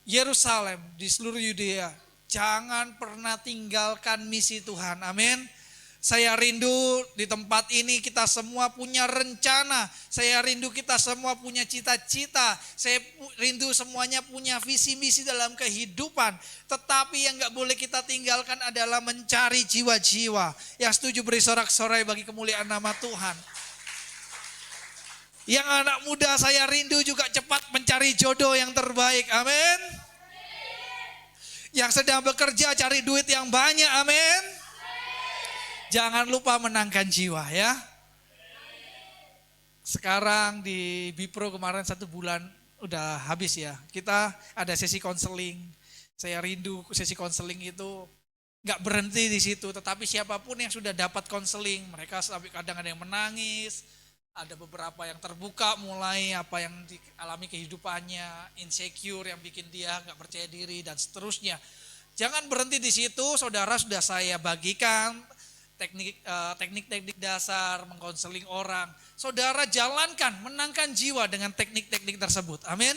Yerusalem, di seluruh Yudea. Jangan pernah tinggalkan misi Tuhan. Amin. Saya rindu di tempat ini kita semua punya rencana. Saya rindu kita semua punya cita-cita. Saya rindu semuanya punya visi misi dalam kehidupan. Tetapi yang gak boleh kita tinggalkan adalah mencari jiwa-jiwa. Yang setuju beri sorak-sorai bagi kemuliaan nama Tuhan. Yang anak muda saya rindu juga cepat mencari jodoh yang terbaik. Amin. Yang sedang bekerja cari duit yang banyak. Amin. Jangan lupa menangkan jiwa ya. Sekarang di Bipro kemarin 1 bulan udah habis ya. Kita ada sesi konseling. Saya rindu sesi konseling itu gak berhenti di situ. Tetapi siapapun yang sudah dapat konseling, mereka kadang ada yang menangis. Ada beberapa yang terbuka mulai apa yang dialami kehidupannya, insecure yang bikin dia gak percaya diri dan seterusnya. Jangan berhenti di situ, saudara sudah saya bagikan teknik-teknik dasar, mengkonseling orang. Saudara jalankan, menangkan jiwa dengan teknik-teknik tersebut. Amin.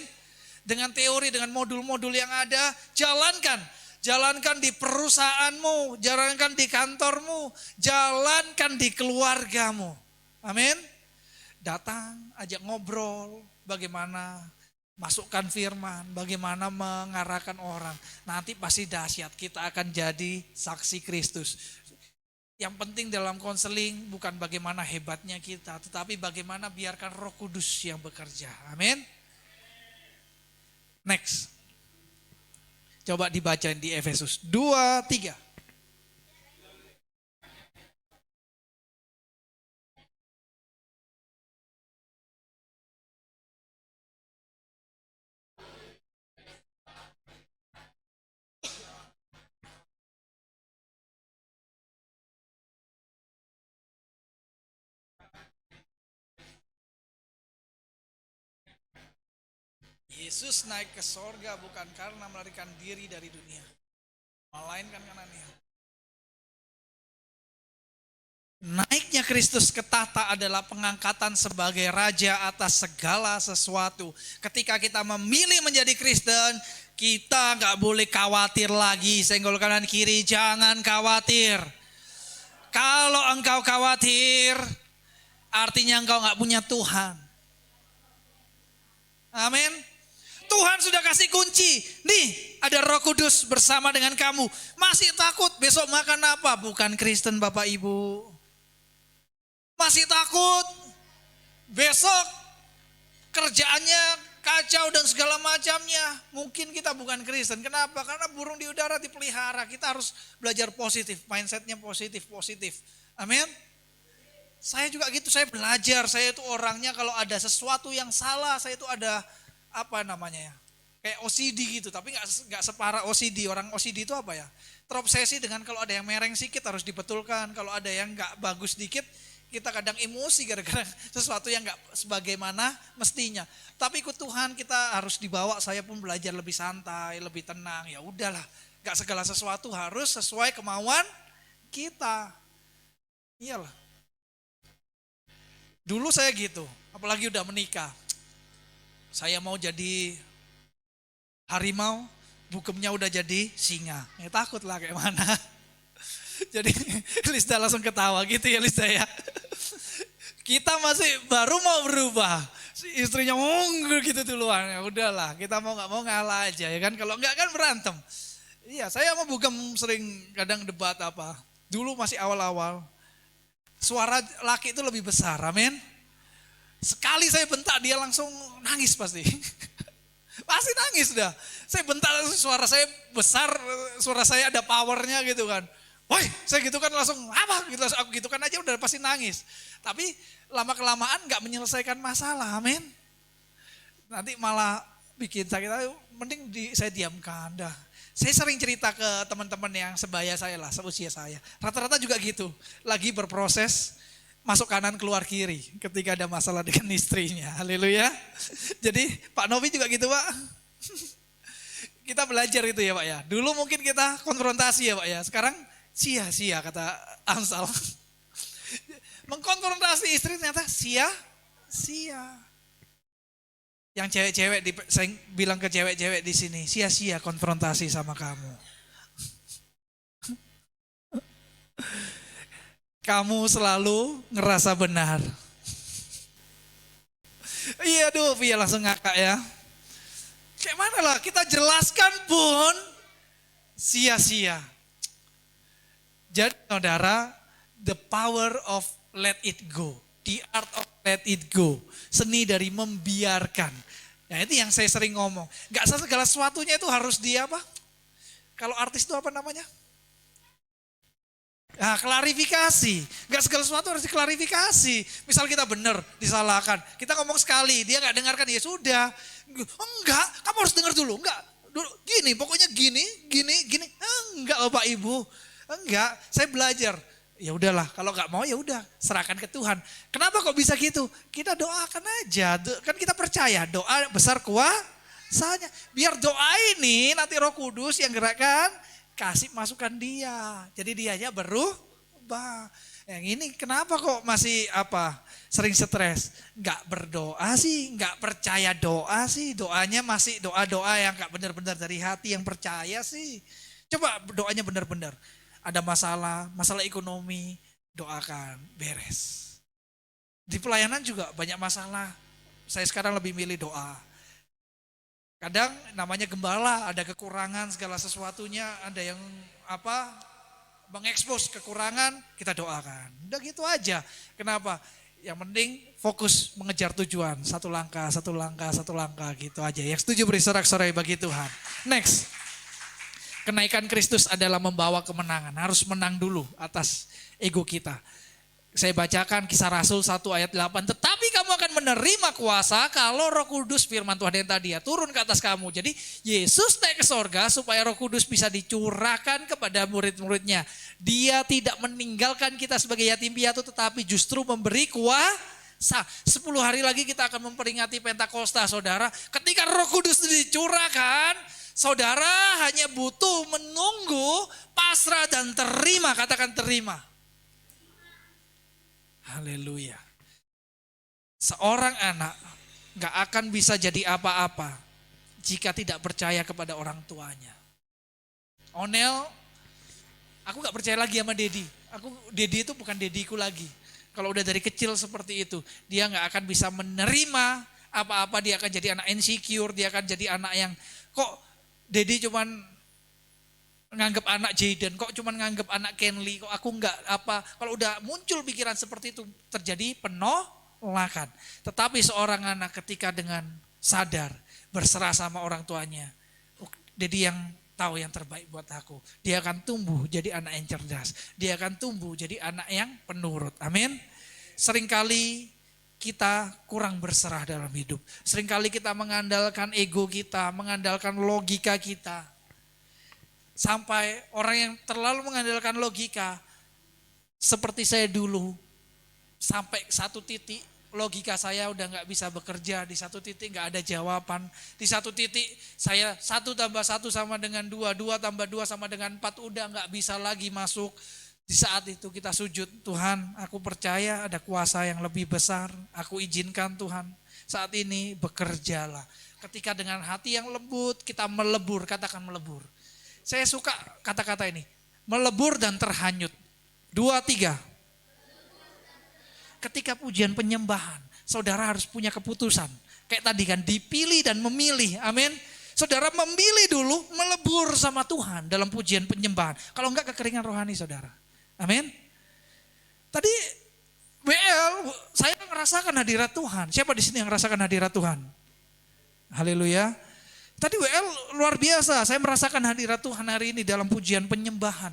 Dengan teori, dengan modul-modul yang ada, jalankan. Jalankan di perusahaanmu, jalankan di kantormu, jalankan di keluargamu. Amin. Datang, ajak ngobrol, bagaimana masukkan firman, bagaimana mengarahkan orang. Nanti pasti dahsyat, kita akan jadi saksi Kristus. Yang penting dalam konseling bukan bagaimana hebatnya kita, tetapi bagaimana biarkan Roh Kudus yang bekerja. Amin. Next. Coba dibacain di Efesus 2:3. Yesus naik ke sorga bukan karena melarikan diri dari dunia, melainkan karena dia. Naiknya Kristus ke tahta adalah pengangkatan sebagai raja atas segala sesuatu. Ketika kita memilih menjadi Kristen, kita gak boleh khawatir lagi. Senggol kanan kiri, jangan khawatir. Kalau engkau khawatir, artinya engkau gak punya Tuhan. Amin. Tuhan sudah kasih kunci. Nih, ada Roh Kudus bersama dengan kamu. Masih takut besok makan apa? Bukan Kristen Bapak Ibu. Masih takut besok kerjaannya kacau dan segala macamnya. Mungkin kita bukan Kristen. Kenapa? Karena burung di udara dipelihara. Kita harus belajar positif. Mindsetnya positif. Amin. Saya juga gitu, saya belajar. Saya itu orangnya kalau ada sesuatu yang salah, saya itu ada apa namanya ya, kayak OCD gitu, tapi nggak separah OCD. Orang OCD itu apa ya? Terobsesi dengan kalau ada yang mereng sedikit harus dibetulkan, kalau ada yang nggak bagus dikit kita kadang emosi gara-gara sesuatu yang nggak sebagaimana mestinya. Tapi ikut Tuhan kita harus dibawa. Saya pun belajar lebih santai, lebih tenang. Ya udahlah, nggak segala sesuatu harus sesuai kemauan kita. Iyalah. Dulu saya gitu, apalagi udah menikah. Saya mau jadi harimau, bukemnya udah jadi singa. Ya takut lah kayak mana. Jadi Lista langsung ketawa gitu ya Lista ya. Kita masih baru mau berubah. Si istrinya gitu duluan. Ya udahlah, kita mau nggak mau ngalah aja ya kan. Kalau nggak kan berantem. Iya, saya sama Bugem sering kadang debat apa. Dulu masih awal-awal. Suara laki itu lebih besar, amin. Sekali saya bentak dia langsung nangis pasti. Pasti nangis dah. Saya bentak suara saya besar, suara saya ada powernya gitu kan. Woi, saya gitu kan langsung apa gitu, aku gitu kan aja udah pasti nangis. Tapi lama kelamaan nggak menyelesaikan masalah, amin. Nanti malah bikin sakit, mending saya diamkan dah. Saya sering cerita ke teman-teman yang sebaya saya lah, seusia saya. Rata-rata juga gitu, lagi berproses masuk kanan keluar kiri ketika ada masalah dengan istrinya. Haleluya. Jadi Pak Novi juga gitu Pak. Kita belajar itu ya Pak ya. Dulu mungkin kita konfrontasi ya Pak ya. Sekarang sia-sia kata Amsal. Mengkonfrontasi istri ternyata sia-sia. Yang cewek-cewek, saya bilang ke cewek-cewek di sini, sia-sia konfrontasi sama kamu. Kamu selalu ngerasa benar. Iya aduh, Via langsung ngakak ya. Kayak mana lah, kita jelaskan pun sia-sia. Jadi saudara, the power of let it go. The art of let it go. Seni dari membiarkan. Nah itu yang saya sering ngomong. Gak segala sesuatunya itu harus dia apa? Kalau artis itu apa namanya? Nah, klarifikasi. Gak segala sesuatu harus diklarifikasi. Misal kita benar, disalahkan. Kita ngomong sekali, dia gak dengarkan, ya sudah. Enggak, kamu harus dengar dulu. Enggak, gini, pokoknya gini. Enggak Bapak Ibu. Enggak, saya belajar. Ya udahlah, kalau nggak mau ya udah serahkan ke Tuhan. Kenapa kok bisa gitu? Kita doakan aja, kan kita percaya doa besar kuasanya. Biar doa ini nanti Roh Kudus yang gerakkan, kasih masukan dia. Jadi dianya berubah. Yang ini kenapa kok masih sering stres? Nggak berdoa sih, nggak percaya doa sih. Doanya masih doa-doa yang nggak benar-benar dari hati yang percaya sih. Coba doanya benar-benar. Ada masalah ekonomi, doakan, beres. Di pelayanan juga banyak masalah. Saya sekarang lebih milih doa. Kadang namanya gembala, ada kekurangan segala sesuatunya, ada yang mengekspos kekurangan, kita doakan. Udah gitu aja. Kenapa? Yang penting fokus mengejar tujuan, satu langkah gitu aja. Yang setuju beri sorak-sorai bagi Tuhan. Next. Kenaikan Kristus adalah membawa kemenangan. Harus menang dulu atas ego kita. Saya bacakan Kisah Rasul 1 ayat 8. Tetapi kamu akan menerima kuasa kalau Roh Kudus, firman Tuhan yang tadi ya, turun ke atas kamu. Jadi Yesus naik ke sorga supaya Roh Kudus bisa dicurahkan kepada murid-muridnya. Dia tidak meninggalkan kita sebagai yatim piatu tetapi justru memberi kuasa 10 hari lagi kita akan memperingati Pentakosta, saudara. Ketika Roh Kudus dicurahkan, saudara hanya butuh menunggu, pasrah dan terima. Katakan terima. Haleluya. Seorang anak gak akan bisa jadi apa-apa jika tidak percaya kepada orang tuanya. Onel, aku gak percaya lagi sama Dedi. Dedi itu bukan dediku lagi. Kalau udah dari kecil seperti itu, dia gak akan bisa menerima apa-apa. Dia akan jadi anak insecure, dia akan jadi anak yang kok Dedi cuman nganggap anak Jaden, kok cuman nganggap anak Kenly, kok aku enggak apa. Kalau udah muncul pikiran seperti itu, terjadi penolakan. Tetapi seorang anak ketika dengan sadar, berserah sama orang tuanya, Dedi yang tahu yang terbaik buat aku. Dia akan tumbuh jadi anak yang cerdas. Dia akan tumbuh jadi anak yang penurut. Amin. Seringkali kita kurang berserah dalam hidup. Seringkali kita mengandalkan ego kita, mengandalkan logika kita. Sampai orang yang terlalu mengandalkan logika, seperti saya dulu, sampai satu titik logika saya udah gak bisa bekerja, di satu titik gak ada jawaban, di satu titik saya 1 tambah 1 sama dengan 2, 2 tambah 2 sama dengan 4, udah gak bisa lagi masuk. Di saat itu kita sujud, Tuhan aku percaya ada kuasa yang lebih besar, aku izinkan Tuhan saat ini bekerjalah. Ketika dengan hati yang lembut kita melebur, katakan melebur. Saya suka kata-kata ini, melebur dan terhanyut. 2, 3. Ketika pujian penyembahan, saudara harus punya keputusan. Kayak tadi kan, dipilih dan memilih, amin. Saudara memilih dulu, melebur sama Tuhan dalam pujian penyembahan. Kalau enggak kekeringan rohani saudara, amin. Tadi WL, saya merasakan hadirat Tuhan. Siapa di sini yang merasakan hadirat Tuhan? Haleluya. Tadi WL luar biasa, saya merasakan hadirat Tuhan hari ini dalam pujian penyembahan.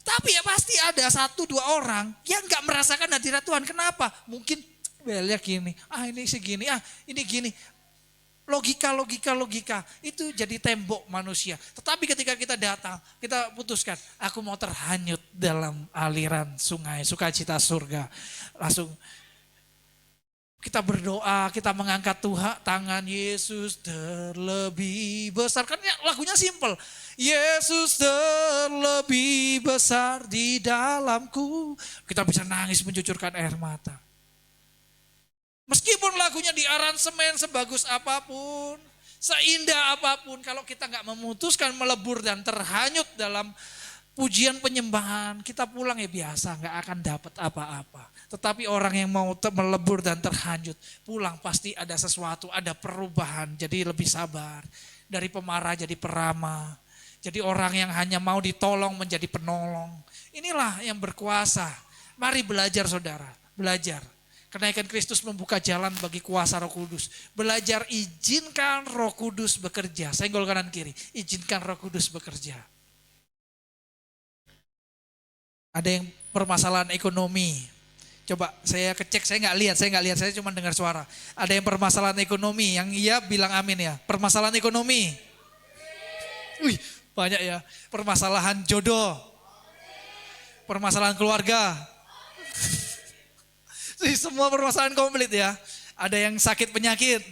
Tapi ya pasti ada 1-2 orang yang gak merasakan hadirat Tuhan. Kenapa? Mungkin WL-nya gini, ini segini, ini gini. Logika itu jadi tembok manusia. Tetapi ketika kita datang, kita putuskan, aku mau terhanyut dalam aliran sungai sukacita surga. Langsung kita berdoa, kita mengangkat Tuhan, tangan Yesus terlebih besar. Kan lagunya simple. Yesus terlebih besar di dalamku. Kita bisa nangis mencucurkan air mata. Meskipun lagunya di aransemen sebagus apapun, seindah apapun, kalau kita gak memutuskan melebur dan terhanyut dalam pujian penyembahan, kita pulang ya biasa, gak akan dapat apa-apa. Tetapi orang yang mau melebur dan terhanyut, pulang pasti ada sesuatu, ada perubahan, jadi lebih sabar. Dari pemarah jadi peramah, jadi orang yang hanya mau ditolong menjadi penolong. Inilah yang berkuasa. Mari belajar saudara, belajar. Kenaikan Kristus membuka jalan bagi kuasa Roh Kudus. Belajar izinkan Roh Kudus bekerja. Senggol kanan kiri, izinkan Roh Kudus bekerja. Ada yang permasalahan ekonomi. Coba saya kecek, saya nggak lihat, saya cuma dengar suara. Ada yang permasalahan ekonomi, yang iya bilang amin ya. Permasalahan ekonomi. Wih, banyak ya. Permasalahan jodoh. Permasalahan keluarga. Semua permasalahan komplit ya. Ada yang sakit penyakit.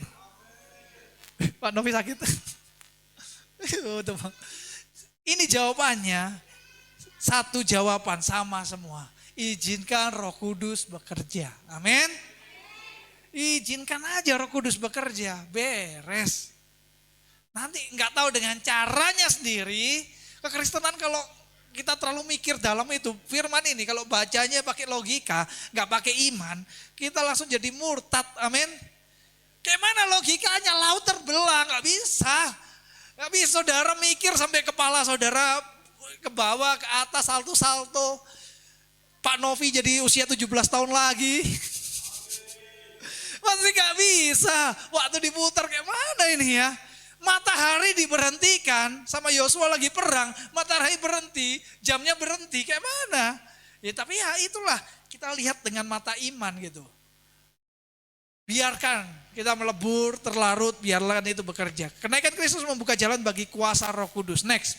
Pak Novi sakit. Ini jawabannya. Satu jawaban sama semua. Izinkan Roh Kudus bekerja. Amin. Izinkan aja Roh Kudus bekerja. Beres. Nanti nggak tahu dengan caranya sendiri. Kekristenan kalau kita terlalu mikir dalam itu, firman ini kalau bacanya pakai logika, nggak pakai iman, kita langsung jadi murtad, amin. Kayak mana logikanya, laut terbelah, nggak bisa. Nggak bisa saudara mikir sampai kepala saudara ke bawah, ke atas, salto-salto. Pak Novi jadi usia 17 tahun lagi. Masih nggak bisa, waktu diputar kayak mana ini ya. Matahari diberhentikan, sama Yosua lagi perang, matahari berhenti, jamnya berhenti, kayak mana? Ya tapi ya itulah, kita lihat dengan mata iman gitu. Biarkan kita melebur, terlarut, biarlah itu bekerja. Kenaikan Kristus membuka jalan bagi kuasa Roh Kudus. Next.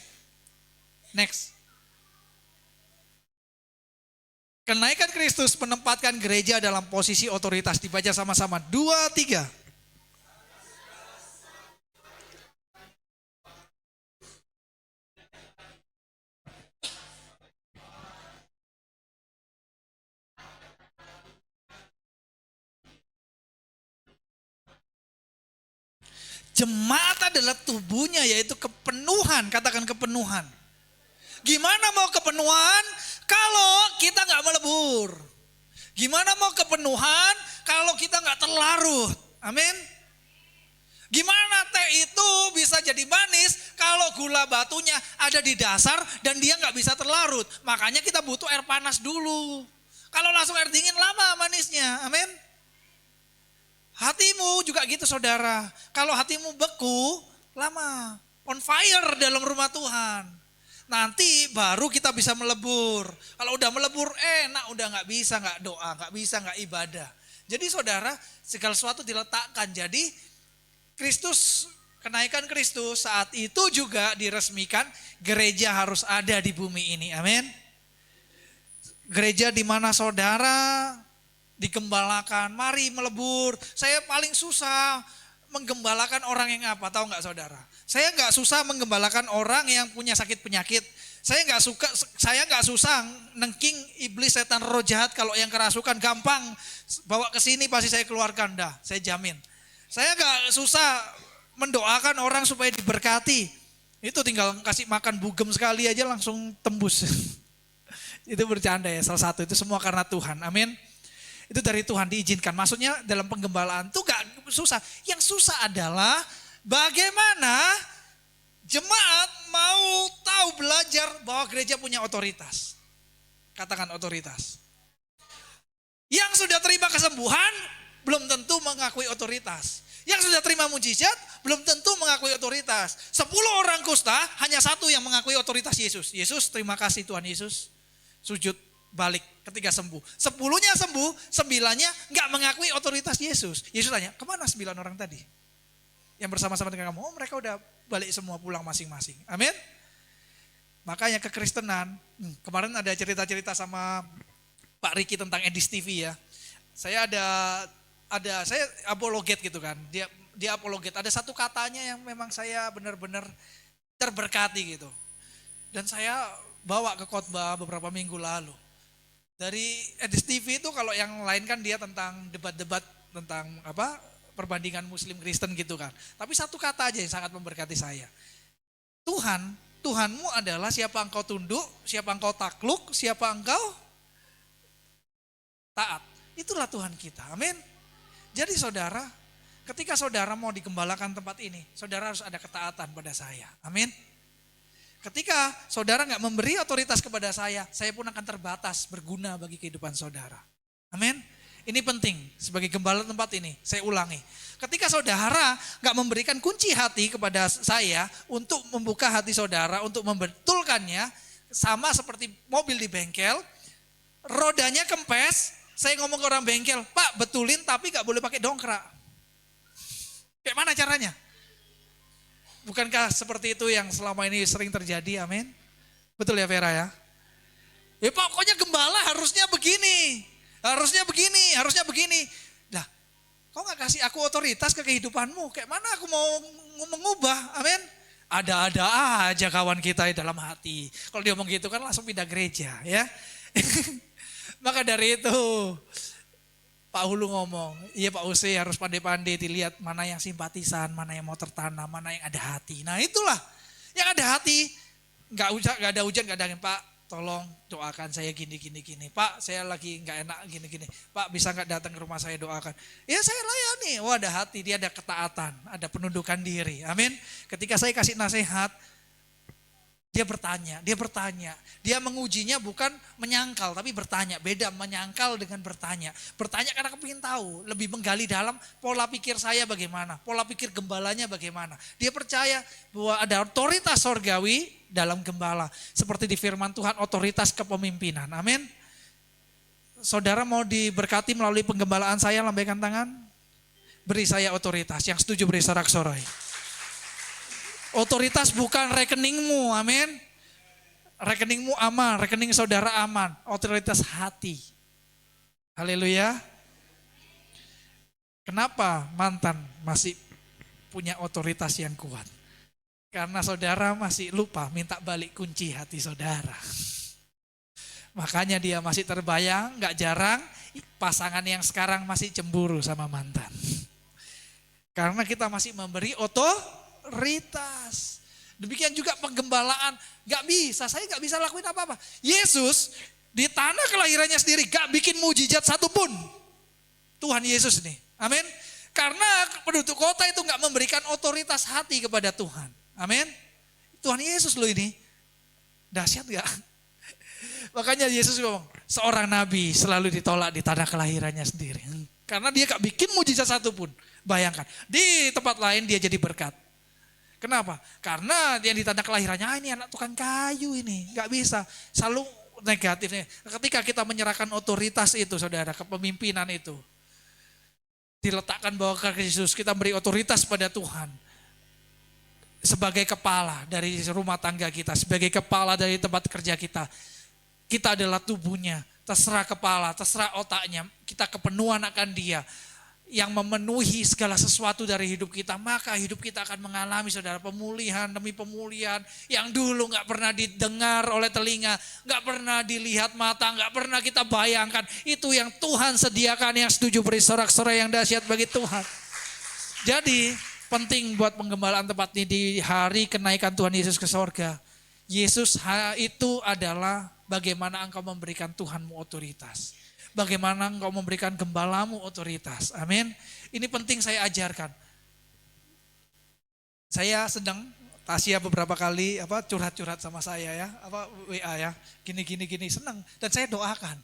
Kenaikan Kristus menempatkan gereja dalam posisi otoritas. Dibaca sama-sama. 2, 3. Jemaat adalah tubuhnya, yaitu kepenuhan. Katakan kepenuhan. Gimana mau kepenuhan kalau kita nggak melebur? Gimana mau kepenuhan kalau kita nggak terlarut? Amin. Gimana teh itu bisa jadi manis kalau gula batunya ada di dasar dan dia nggak bisa terlarut? Makanya kita butuh air panas dulu. Kalau langsung air dingin lama manisnya. Amin. Hatimu juga gitu saudara. Kalau hatimu beku, lama. On fire dalam rumah Tuhan. Nanti baru kita bisa melebur. Kalau udah melebur enak, udah gak bisa gak doa, gak bisa gak ibadah. Jadi saudara, segala sesuatu diletakkan. Jadi Kristus, kenaikan Kristus saat itu juga diresmikan gereja harus ada di bumi ini. Amin. Gereja di mana saudara digembalakan, mari melebur. Saya paling susah menggembalakan orang yang apa, tahu nggak saudara? Saya nggak susah menggembalakan orang yang punya sakit penyakit. Saya nggak susah nengking iblis, setan, roh jahat. Kalau yang kerasukan gampang, bawa ke sini pasti saya keluarkan, dah, saya jamin. Saya nggak susah mendoakan orang supaya diberkati. Itu tinggal kasih makan bugem sekali aja langsung tembus. Itu bercanda ya, salah satu itu semua karena Tuhan. Amin. Itu dari Tuhan diizinkan. Maksudnya dalam penggembalaan itu gak susah. Yang susah adalah bagaimana jemaat mau tahu belajar bahwa gereja punya otoritas. Katakan otoritas. Yang sudah terima kesembuhan belum tentu mengakui otoritas. Yang sudah terima mujizat belum tentu mengakui otoritas. 10 orang kusta hanya 1 yang mengakui otoritas Yesus. Yesus, terima kasih Tuhan Yesus. Sujud balik ketika sembuh. 10-nya sembuh, 9-nya gak mengakui otoritas Yesus. Yesus tanya, kemana 9 orang tadi? Yang bersama-sama dengan kamu, oh mereka udah balik semua pulang masing-masing. Amin. Makanya kekristenan, kemarin ada cerita-cerita sama Pak Riki tentang Edis TV ya. Saya saya apologet gitu kan. Dia apologet. Ada satu katanya yang memang saya benar-benar terberkati gitu. Dan saya bawa ke khotbah beberapa minggu lalu. Dari Edis TV itu kalau yang lain kan dia tentang debat-debat tentang perbandingan Muslim Kristen gitu kan. Tapi satu kata aja yang sangat memberkati saya. Tuhanmu adalah siapa engkau tunduk, siapa engkau takluk, siapa engkau taat. Itulah Tuhan kita. Amin. Jadi saudara, ketika saudara mau digembalakan tempat ini, saudara harus ada ketaatan pada saya. Amin. Ketika saudara gak memberi otoritas kepada saya pun akan terbatas berguna bagi kehidupan saudara. Amin. Ini penting sebagai gembala tempat ini, saya ulangi. Ketika saudara gak memberikan kunci hati kepada saya untuk membuka hati saudara, untuk membetulkannya, sama seperti mobil di bengkel, rodanya kempes, saya ngomong ke orang bengkel, Pak betulin tapi gak boleh pakai dongkrak. Kayak mana caranya? Bukankah seperti itu yang selama ini sering terjadi, amin? Betul ya Vera ya? Ya pokoknya gembala harusnya begini, harusnya begini. Nah, kau gak kasih aku otoritas ke kehidupanmu, kayak mana aku mau mengubah, amin? Ada-ada aja kawan kita dalam hati. Kalau dia ngomong gitu kan langsung pindah gereja ya. Maka dari itu Pak Hulu ngomong, iya Pak Use harus pandai-pandai dilihat mana yang simpatisan, mana yang mau tertanam, mana yang ada hati. Nah itulah yang ada hati, gak ada hujan, gak ada angin. Pak tolong doakan saya gini. Pak saya lagi gak enak gini. Pak bisa gak datang ke rumah saya doakan. Ya saya layani, oh ada hati, dia ada ketaatan, ada penundukan diri. Amin. Ketika saya kasih nasihat, dia bertanya. Dia mengujinya bukan menyangkal, tapi bertanya. Beda menyangkal dengan bertanya. Bertanya karena kepingin tahu, lebih menggali dalam pola pikir saya bagaimana, pola pikir gembalanya bagaimana. Dia percaya bahwa ada otoritas sorgawi dalam gembala. Seperti di firman Tuhan, otoritas kepemimpinan. Amin. Saudara mau diberkati melalui penggembalaan saya, lambaikan tangan. Beri saya otoritas, yang setuju beri sorak-sorai. Otoritas bukan rekeningmu, amin. rekeningmu aman, rekening saudara aman, otoritas hati. Haleluya. Kenapa mantan masih punya otoritas yang kuat? Karena saudara masih lupa minta balik kunci hati saudara. Makanya dia masih terbayang, gak jarang pasangan yang sekarang masih cemburu sama mantan. Karena kita masih memberi otoritas. Demikian juga penggembalaan, gak bisa, saya gak bisa lakuin apa-apa. Yesus di tanah kelahirannya sendiri gak bikin mujizat satupun. Tuhan Yesus nih, amin. Karena penduduk kota itu gak memberikan otoritas hati kepada Tuhan, amin. Tuhan Yesus loh ini, dahsyat gak? Makanya Yesus ngomong, seorang nabi selalu ditolak di tanah kelahirannya sendiri. Karena dia gak bikin mujizat satupun. Bayangkan, di tempat lain dia jadi berkat. Kenapa? Karena yang di tanah kelahirannya, ini anak tukang kayu ini. Gak bisa, selalu negatifnya. Ketika kita menyerahkan otoritas itu saudara, kepemimpinan itu. Diletakkan bahwa Yesus, kita beri otoritas pada Tuhan. Sebagai kepala dari rumah tangga kita, sebagai kepala dari tempat kerja kita. Kita adalah tubuhnya, terserah kepala, terserah otaknya, kita kepenuhan akan dia. Yang memenuhi segala sesuatu dari hidup kita, maka hidup kita akan mengalami saudara pemulihan demi pemulihan. Yang dulu gak pernah didengar oleh telinga, gak pernah dilihat mata, gak pernah kita bayangkan. Itu yang Tuhan sediakan, yang setuju beri sorak-sorai yang dahsyat bagi Tuhan. Jadi penting buat penggembalaan tempat ini di hari kenaikan Tuhan Yesus ke sorga. Yesus itu adalah bagaimana engkau memberikan Tuhanmu otoritas. Bagaimana engkau memberikan gembalamu otoritas. Amin. Ini penting saya ajarkan. Saya sedang, Tasya beberapa kali curhat-curhat sama saya ya, WA ya, gini senang. Dan saya doakan.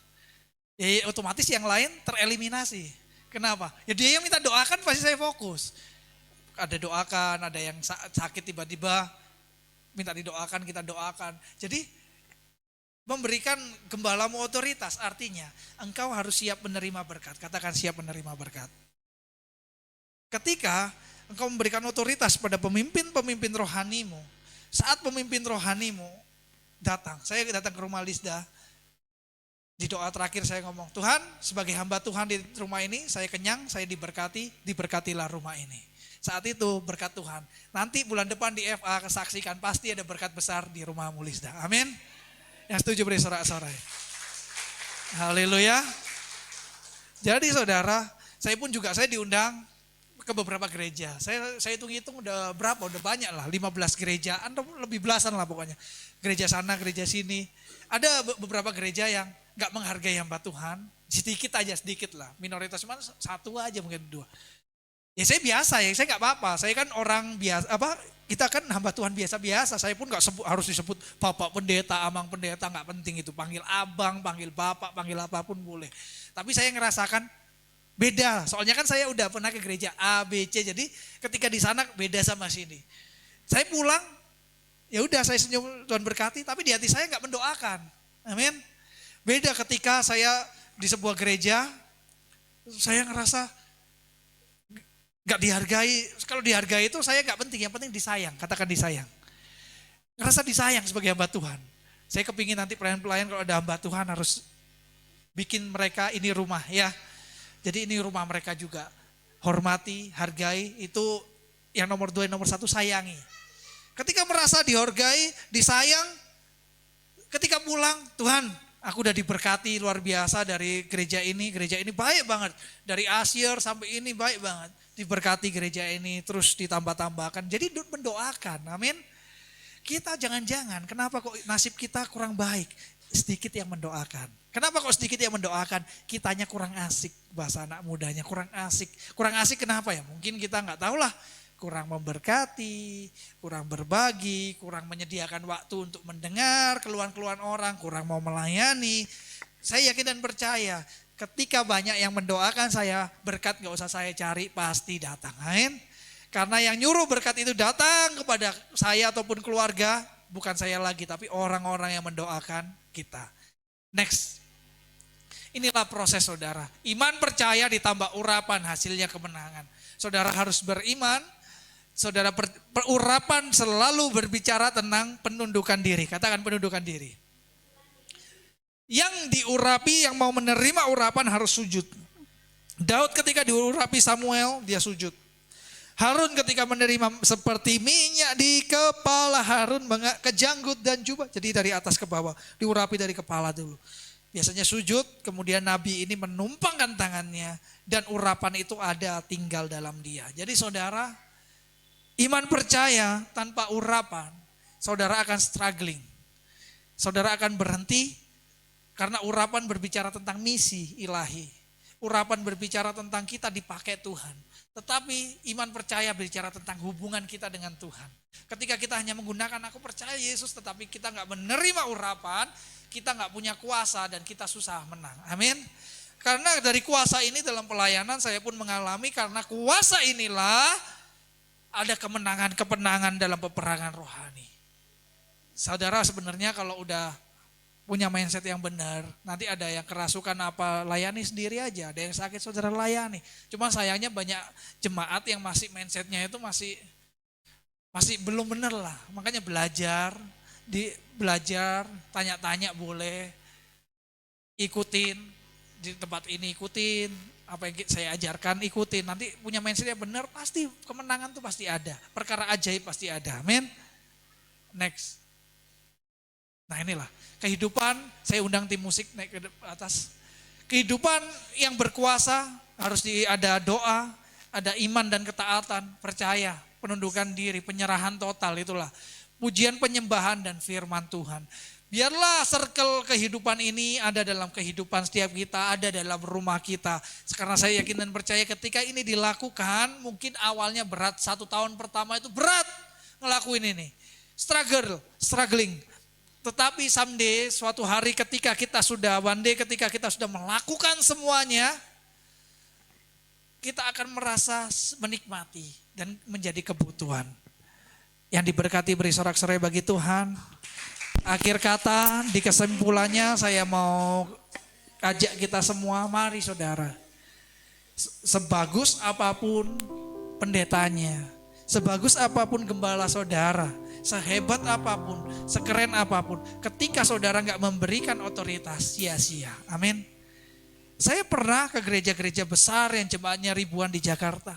Ya otomatis yang lain tereliminasi. Kenapa? Ya dia yang minta doakan pasti saya fokus. Ada doakan, ada yang sakit tiba-tiba minta didoakan, kita doakan. Jadi memberikan gembalamu otoritas artinya engkau harus siap menerima berkat. Katakan siap menerima berkat. Ketika engkau memberikan otoritas pada pemimpin-pemimpin rohanimu, saat pemimpin rohanimu datang, saya datang ke rumah Lisda, di doa terakhir saya ngomong, Tuhan sebagai hamba Tuhan di rumah ini, saya kenyang, saya diberkati, diberkatilah rumah ini. Saat itu berkat Tuhan. Nanti bulan depan di FA kesaksikan pasti ada berkat besar di rumahmu Lisda. Amin. Yang setuju beri sorak-sorai. Haleluya. Jadi saudara, saya diundang ke beberapa gereja. Saya hitung-hitung udah berapa, udah banyak lah, 15 gereja, atau lebih belasan lah pokoknya. Gereja sana, gereja sini. Ada beberapa gereja yang gak menghargai hamba Tuhan, sedikit lah. Minoritas cuma satu aja mungkin dua. Ya saya biasa ya, saya gak apa-apa. Saya kan orang biasa, kita kan hamba Tuhan biasa-biasa. Saya pun gak harus disebut bapak pendeta, amang pendeta, gak penting itu. Panggil abang, panggil bapak, panggil apapun boleh. Tapi saya ngerasakan beda. Soalnya kan saya udah pernah ke gereja A, B, C. Jadi ketika di sana beda sama sini. Saya pulang, ya udah saya senyum Tuhan berkati. Tapi di hati saya gak mendoakan. Amin. Beda ketika saya di sebuah gereja, saya ngerasa gak dihargai. Kalau dihargai itu saya gak penting, yang penting disayang. Katakan disayang. Ngerasa disayang sebagai hamba Tuhan. Saya kepingin nanti pelayan-pelayan kalau ada hamba Tuhan harus bikin mereka ini rumah ya. Jadi ini rumah mereka juga. Hormati, hargai, itu yang nomor 2, yang nomor 1 sayangi. Ketika merasa dihargai, disayang, ketika pulang, Tuhan aku udah diberkati luar biasa dari gereja ini baik banget. Dari Asyir sampai ini baik banget. Diberkati gereja ini, terus ditambah-tambahkan. Jadi mendoakan, amin. Kita jangan-jangan, kenapa kok nasib kita kurang baik? Sedikit yang mendoakan. Kenapa kok sedikit yang mendoakan? Kitanya kurang asik, bahasa anak mudanya, kurang asik. Kurang asik kenapa ya? Mungkin kita gak tahu lah. Kurang memberkati, kurang berbagi, kurang menyediakan waktu untuk mendengar keluhan-keluhan orang, kurang mau melayani. Saya yakin dan percaya, ketika banyak yang mendoakan saya, berkat gak usah saya cari, pasti datang. Amin. Karena yang nyuruh berkat itu datang kepada saya ataupun keluarga, bukan saya lagi, tapi orang-orang yang mendoakan kita. Next. Inilah proses saudara. Iman percaya ditambah urapan, hasilnya kemenangan. Saudara harus beriman, Saudara, urapan selalu berbicara tentang penundukan diri. Katakan penundukan diri. Yang diurapi, yang mau menerima urapan harus sujud. Daud ketika diurapi Samuel, dia sujud. Harun ketika menerima seperti minyak di kepala Harun, ke janggut dan jubah. Jadi dari atas ke bawah, diurapi dari kepala dulu. Biasanya sujud, kemudian Nabi ini menumpangkan tangannya. Dan urapan itu ada tinggal dalam dia. Jadi saudara, iman percaya tanpa urapan, saudara akan struggling. Saudara akan berhenti karena urapan berbicara tentang misi ilahi. Urapan berbicara tentang kita dipakai Tuhan. Tetapi iman percaya berbicara tentang hubungan kita dengan Tuhan. Ketika kita hanya menggunakan aku percaya Yesus, tetapi kita nggak menerima urapan, kita nggak punya kuasa dan kita susah menang. Amin. Karena dari kuasa ini dalam pelayanan saya pun mengalami, karena kuasa inilah ada kemenangan dalam peperangan rohani. Saudara, sebenarnya kalau udah punya mindset yang benar, nanti ada yang kerasukan apa, layani sendiri aja. Ada yang sakit, saudara layani. Cuma sayangnya banyak jemaat yang masih mindsetnya itu masih belum benar lah. Makanya belajar, tanya-tanya boleh, ikutin di tempat ini, ikutin apa yang saya ajarkan, ikutin. Nanti punya mindset yang benar, pasti kemenangan tuh pasti ada. Perkara ajaib pasti ada. Amin. Next. Nah inilah kehidupan, saya undang tim musik naik ke atas. Kehidupan yang berkuasa harus ada doa, ada iman dan ketaatan, percaya, penundukan diri, penyerahan total, itulah. Pujian, penyembahan dan firman Tuhan. Biarlah circle kehidupan ini ada dalam kehidupan setiap kita, ada dalam rumah kita. Karena saya yakin dan percaya ketika ini dilakukan, mungkin awalnya berat, 1 tahun pertama itu berat ngelakuin ini. Struggling. Tetapi someday, suatu hari ketika kita sudah melakukan semuanya, kita akan merasa menikmati dan menjadi kebutuhan. Yang diberkati beri sorak-sorai bagi Tuhan. Akhir kata, di kesimpulannya saya mau ajak kita semua, mari saudara. Sebagus apapun pendetanya, sebagus apapun gembala saudara, sehebat apapun, sekeren apapun, ketika saudara nggak memberikan otoritas, sia-sia. Amin. Saya pernah ke gereja-gereja besar yang jemaatnya ribuan di Jakarta.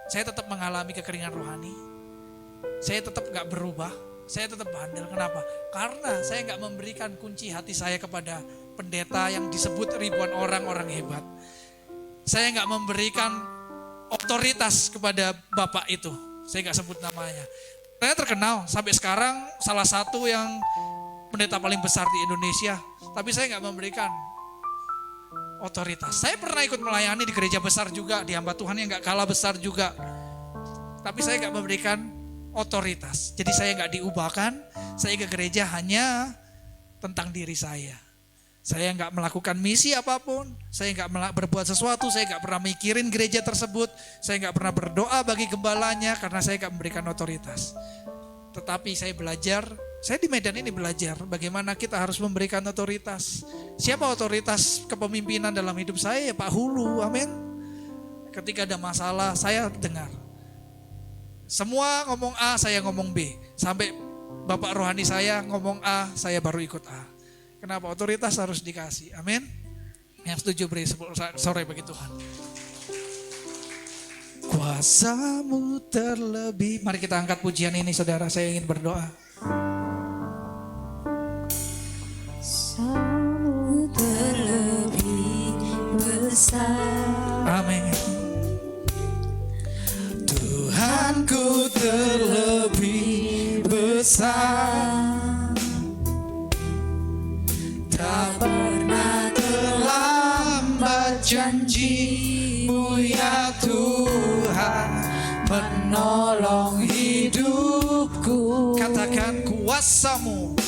Saya tetap mengalami kekeringan rohani. Saya tetap nggak berubah. Saya tetap bandel. Kenapa? Karena saya nggak memberikan kunci hati saya kepada pendeta yang disebut ribuan orang hebat. Saya nggak memberikan otoritas kepada bapak itu. Saya nggak sebut namanya. Saya terkenal sampai sekarang salah satu yang pendeta paling besar di Indonesia. Tapi saya nggak memberikan otoritas. Saya pernah ikut melayani di gereja besar juga, di hamba Tuhan yang nggak kalah besar juga. Tapi saya nggak memberikan otoritas. Jadi saya nggak diubahkan. Saya ke gereja hanya tentang diri saya. Saya nggak melakukan misi apapun. Saya nggak berbuat sesuatu. Saya nggak pernah mikirin gereja tersebut. Saya nggak pernah berdoa bagi gembalanya karena saya nggak memberikan otoritas. Tetapi saya belajar. Saya di Medan ini belajar bagaimana kita harus memberikan otoritas. Siapa otoritas kepemimpinan dalam hidup saya? Ya Pak Hulu, amin. Ketika ada masalah, saya dengar. Semua ngomong A, saya ngomong B. Sampai Bapak rohani saya ngomong A, saya baru ikut A. Kenapa? Otoritas harus dikasih, amin. Yang setuju beri sore bagi Tuhan. Kuasamu terlebih. Mari kita angkat pujian ini saudara, saya ingin berdoa. Kuasamu terlebih besar. Amin. Tuhanku terlebih besar, tak pernah terlambat janji-Mu ya Tuhan, menolong hidupku. Katakan kuasa-Mu,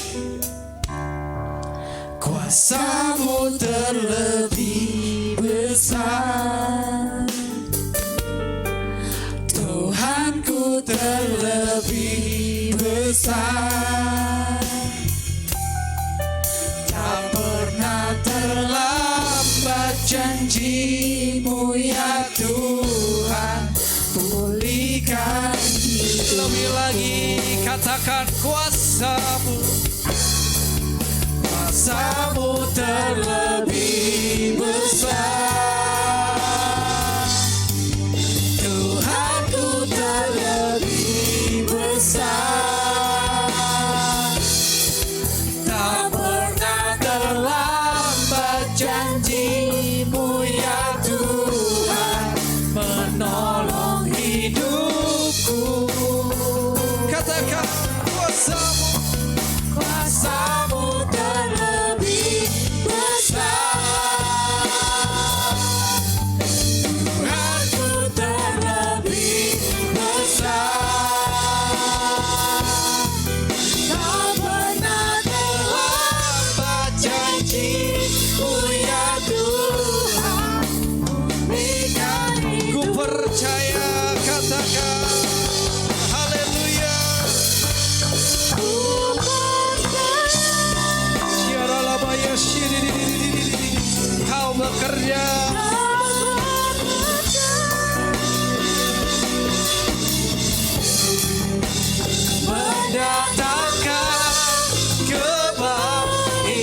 kuasa-Mu terlebih besar. Tuhanku terlebih besar, tak pernah terlambat janji-Mu ya Tuhan, pulihkan memberikan Lebih lagi katakan kuasamu. kuasamu terlebih besar. Tuhanku terlebih besar. Tak pernah terlambat janjimu ya Tuhan, menolong hidupku. Katakan kuasamu. Kuasamu terlebih besar. Tuhanku terlebih besar. Tak pernah terlambat janji-Mu ya Tuhan, memberikan Ku hidup. percaya, katakan haleluya. Syaralabaya syidididididididi. Kau bekerja. Mendatangkan kebaikan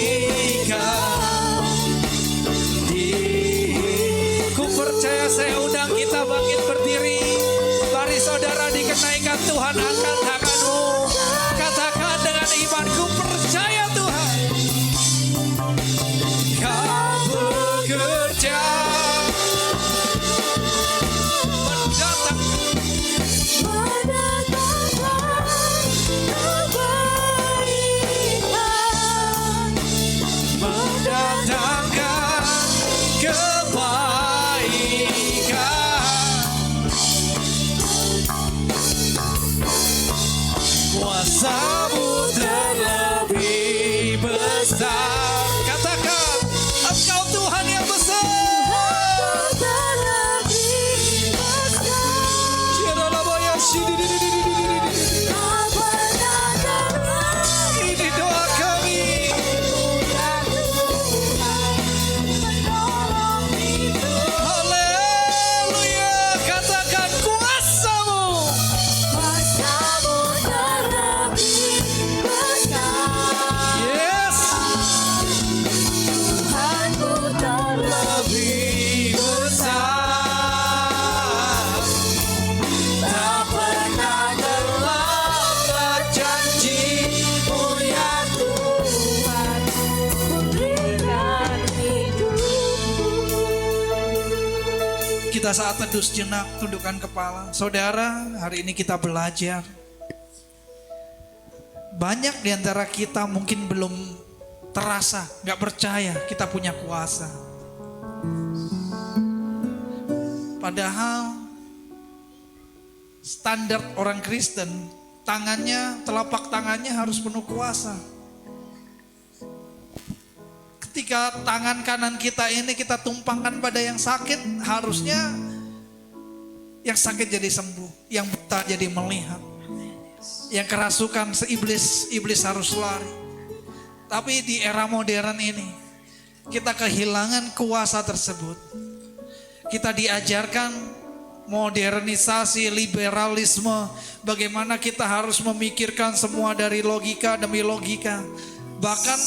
Ku percaya, saya undang kita bangkit berdiri. Mari saudara dikenaikan Tuhan, angkat tanganmu. Katakan dengan iman, ku percaya Tuhan. Kau bekerja mendatang mendatangkan kebaikan. Kuasamu terlebih besar. Katakan, Engkau Tuhan yang besar. Syaralabaya syidididididididi. Ini doa kami. Haleluya. Katakan kuasamu. Yes. Lebih besar. Tak pernah terlambat janji-Mu ya Tuhan, memberikan hidupku. Kita saat teduh sejenak, tundukkan kepala. Saudara, hari ini kita belajar. Banyak di antara kita mungkin belum terasa, gak percaya kita punya kuasa. Padahal standar orang Kristen, telapak tangannya harus penuh kuasa. Ketika tangan kanan kita ini kita tumpangkan pada yang sakit, harusnya yang sakit jadi sembuh, yang buta jadi melihat, yang kerasukan iblis harus lari. Tapi di era modern ini kita kehilangan kuasa tersebut. Kita diajarkan modernisasi, liberalisme, bagaimana kita harus memikirkan semua dari logika demi logika. Bahkan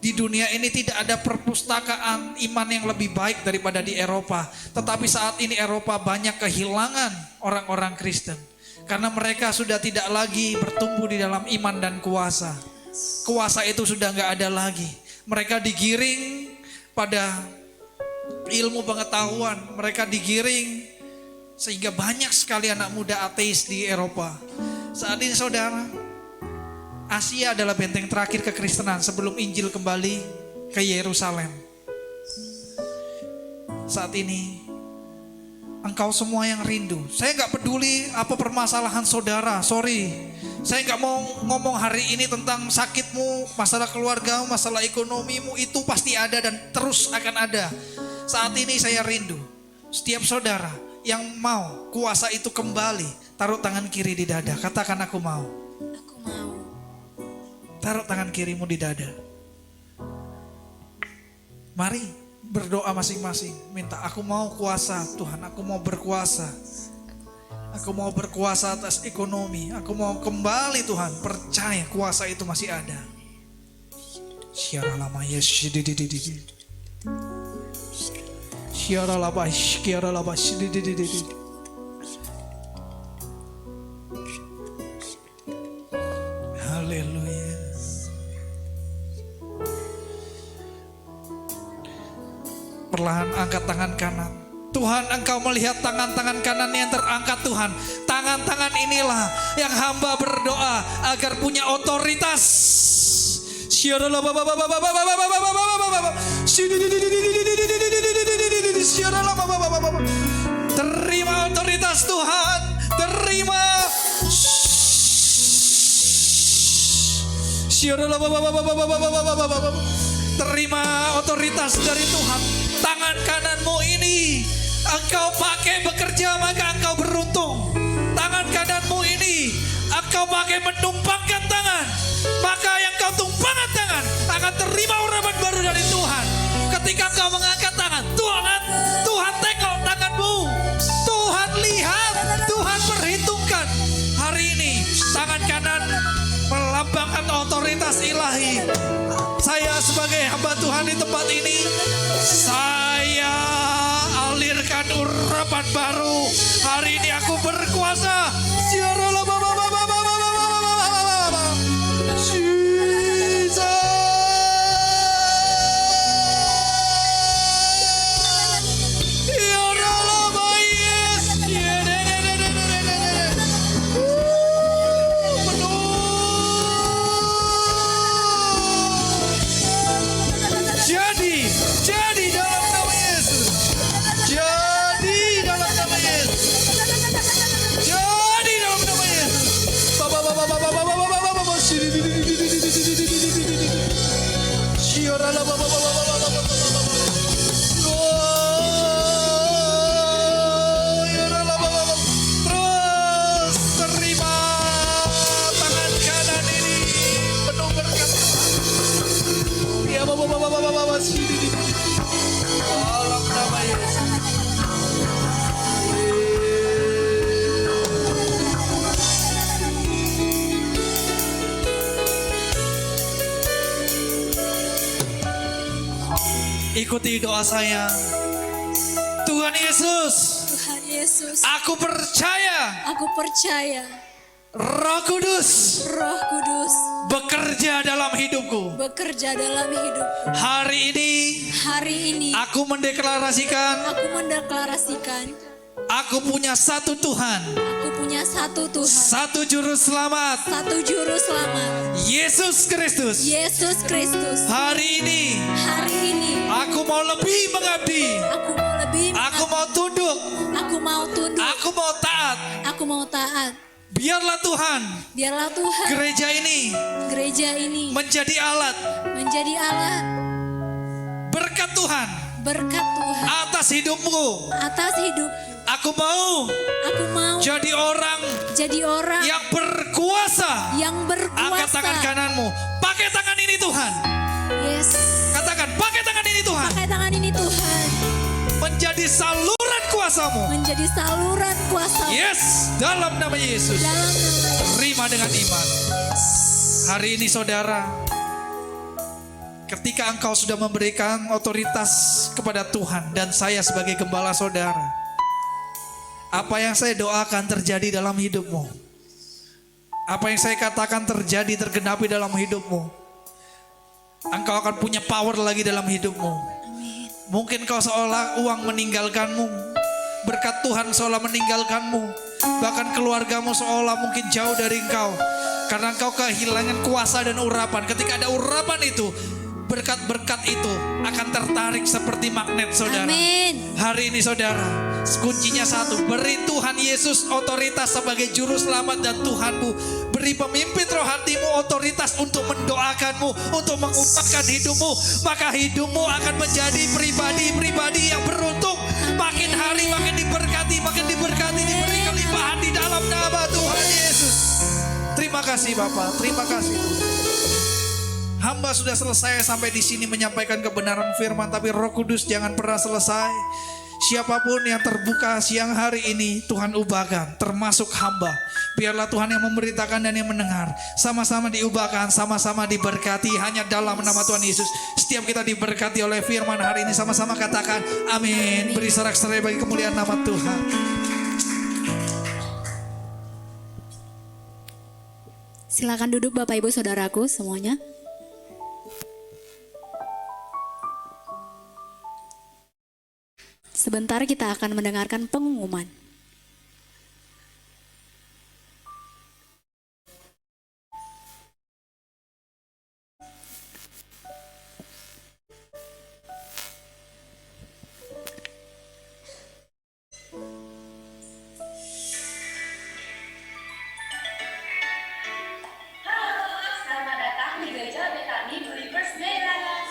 di dunia ini tidak ada perpustakaan iman yang lebih baik daripada di Eropa. Tetapi saat ini Eropa banyak kehilangan orang-orang Kristen. Karena mereka sudah tidak lagi bertumbuh di dalam iman dan kuasa. Kuasa itu sudah gak ada lagi. Mereka digiring pada ilmu pengetahuan. Mereka digiring sehingga banyak sekali anak muda ateis di Eropa. Saat ini saudara, Asia adalah benteng terakhir kekristenan sebelum Injil kembali ke Yerusalem. Saat ini engkau semua yang rindu. Saya gak peduli apa permasalahan saudara, sorry. Saya gak mau ngomong hari ini tentang sakitmu, masalah keluargamu, masalah ekonomimu. Itu pasti ada dan terus akan ada. Saat ini saya rindu. Setiap saudara yang mau kuasa itu kembali, taruh tangan kiri di dada. Katakan aku mau. Aku mau. Taruh tangan kirimu di dada. Mari berdoa masing-masing. Minta, aku mau kuasa Tuhan, aku mau berkuasa. Aku mau berkuasa atas ekonomi. Aku mau kembali Tuhan. Percaya kuasa itu masih ada. Syara lama yes. Syara lama. Syara lama. Haleluya. Perlahan angkat tangan kanan. Tuhan, Engkau melihat tangan-tangan kanan yang terangkat Tuhan. Tangan-tangan inilah yang hamba berdoa agar punya otoritas. Terima otoritas Tuhan. Terima. Terima otoritas dari Tuhan. Tangan kananmu ini Engkau pakai bekerja, maka engkau beruntung. Tangan kananmu ini engkau pakai menumpangkan tangan, maka yang kau tumpangkan tangan akan terima urapan baru dari Tuhan. Ketika engkau mengangkat tangan, Tuhan tengok tanganmu. Tuhan lihat, Tuhan perhitungkan. Hari ini tangan kanan melambangkan otoritas ilahi. Saya sebagai hamba Tuhan di tempat ini, saya alirkan urapan baru. Hari ini aku berkuasa. Jadi dalam nama Yesus. Jadi dalam nama Yesus. Jadi dalam nama Yesus. Terus terima tangan kanan ini penuh berkat. Ya dalam nama Yesus. Ikuti doa saya. Tuhan Yesus, Tuhan Yesus, aku percaya aku percaya Roh Kudus Roh Kudus bekerja dalam hidupku. bekerja dalam hidupku. Hari ini Aku mendeklarasikan aku punya satu Tuhan, aku punya satu Tuhan, satu juru selamat, satu juru selamat, Yesus Kristus. Yesus Kristus. Hari ini Hari ini aku mau lebih mengabdi. Aku mau tunduk. aku mau tunduk, Aku mau taat. aku mau taat. Biarlah Tuhan Biarlah Tuhan gereja ini menjadi alat menjadi alat berkat Tuhan berkat Tuhan atas hidupmu. atas hidup. Aku mau Aku mau jadi orang jadi orang yang berkuasa. yang berkuasa. Angkat tangan kananmu. Pakai tangan ini Tuhan. Yes. Katakan, pakai tangan ini Tuhan. Pakai tangan ini Tuhan. Menjadi saluran kuasamu. Menjadi saluran kuasa. Yes, dalam nama Yesus. Dalam nama Yesus. Terima dengan iman. Hari ini saudara, ketika engkau sudah memberikan otoritas kepada Tuhan dan saya sebagai gembala saudara, apa yang saya doakan terjadi dalam hidupmu. Apa yang saya katakan terjadi tergenapi dalam hidupmu. Engkau akan punya power lagi dalam hidupmu. Mungkin kau seolah uang meninggalkanmu. Berkat Tuhan seolah meninggalkanmu. Bahkan keluargamu seolah mungkin jauh dari engkau. Karena engkau kehilangan kuasa dan urapan. Ketika ada urapan itu, berkat-berkat itu akan tertarik seperti magnet saudara. Amin. Hari ini saudara, kuncinya satu. Beri Tuhan Yesus otoritas sebagai juru selamat dan Tuhanmu. Beri pemimpin roh hatimu otoritas untuk mendoakanmu, untuk mengubahkan hidupmu. Maka hidupmu akan menjadi pribadi-pribadi yang beruntung. Makin hari makin diberkati, diberi kelimpahan di dalam nama Tuhan Yesus. Terima kasih Bapak, terima kasih Tuhan. Hamba sudah selesai sampai di sini menyampaikan kebenaran firman, tapi Roh Kudus jangan pernah selesai. siapapun yang terbuka siang hari ini Tuhan ubahkan, termasuk hamba. Biarlah Tuhan yang memberitakan dan yang mendengar sama-sama diubahkan, sama-sama diberkati hanya dalam nama Tuhan Yesus. Setiap kita diberkati oleh firman hari ini, sama-sama katakan amin. Beri sorak-sorai bagi kemuliaan nama Tuhan. Silakan duduk Bapak Ibu Saudaraku semuanya. Sebentar kita akan mendengarkan pengumuman. Selamat datang di Gereja Betani Believers Medan.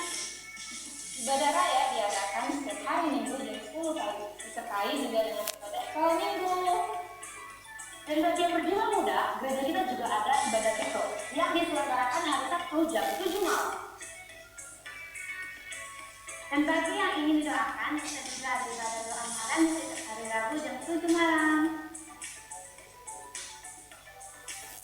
Ibadah raya diadakan setiap hari Minggu jam 10 pagi, disertai juga dengan ibadah sekolah Minggu. Dan bagi yang berjiwa muda, gereja kita juga ada ibadah Petro yang diselenggarakan hari Sabtu jam 7 malam. Dan bagi yang ingin didoakan, kita juga ada ibadah doa malam hari Rabu jam 7 malam.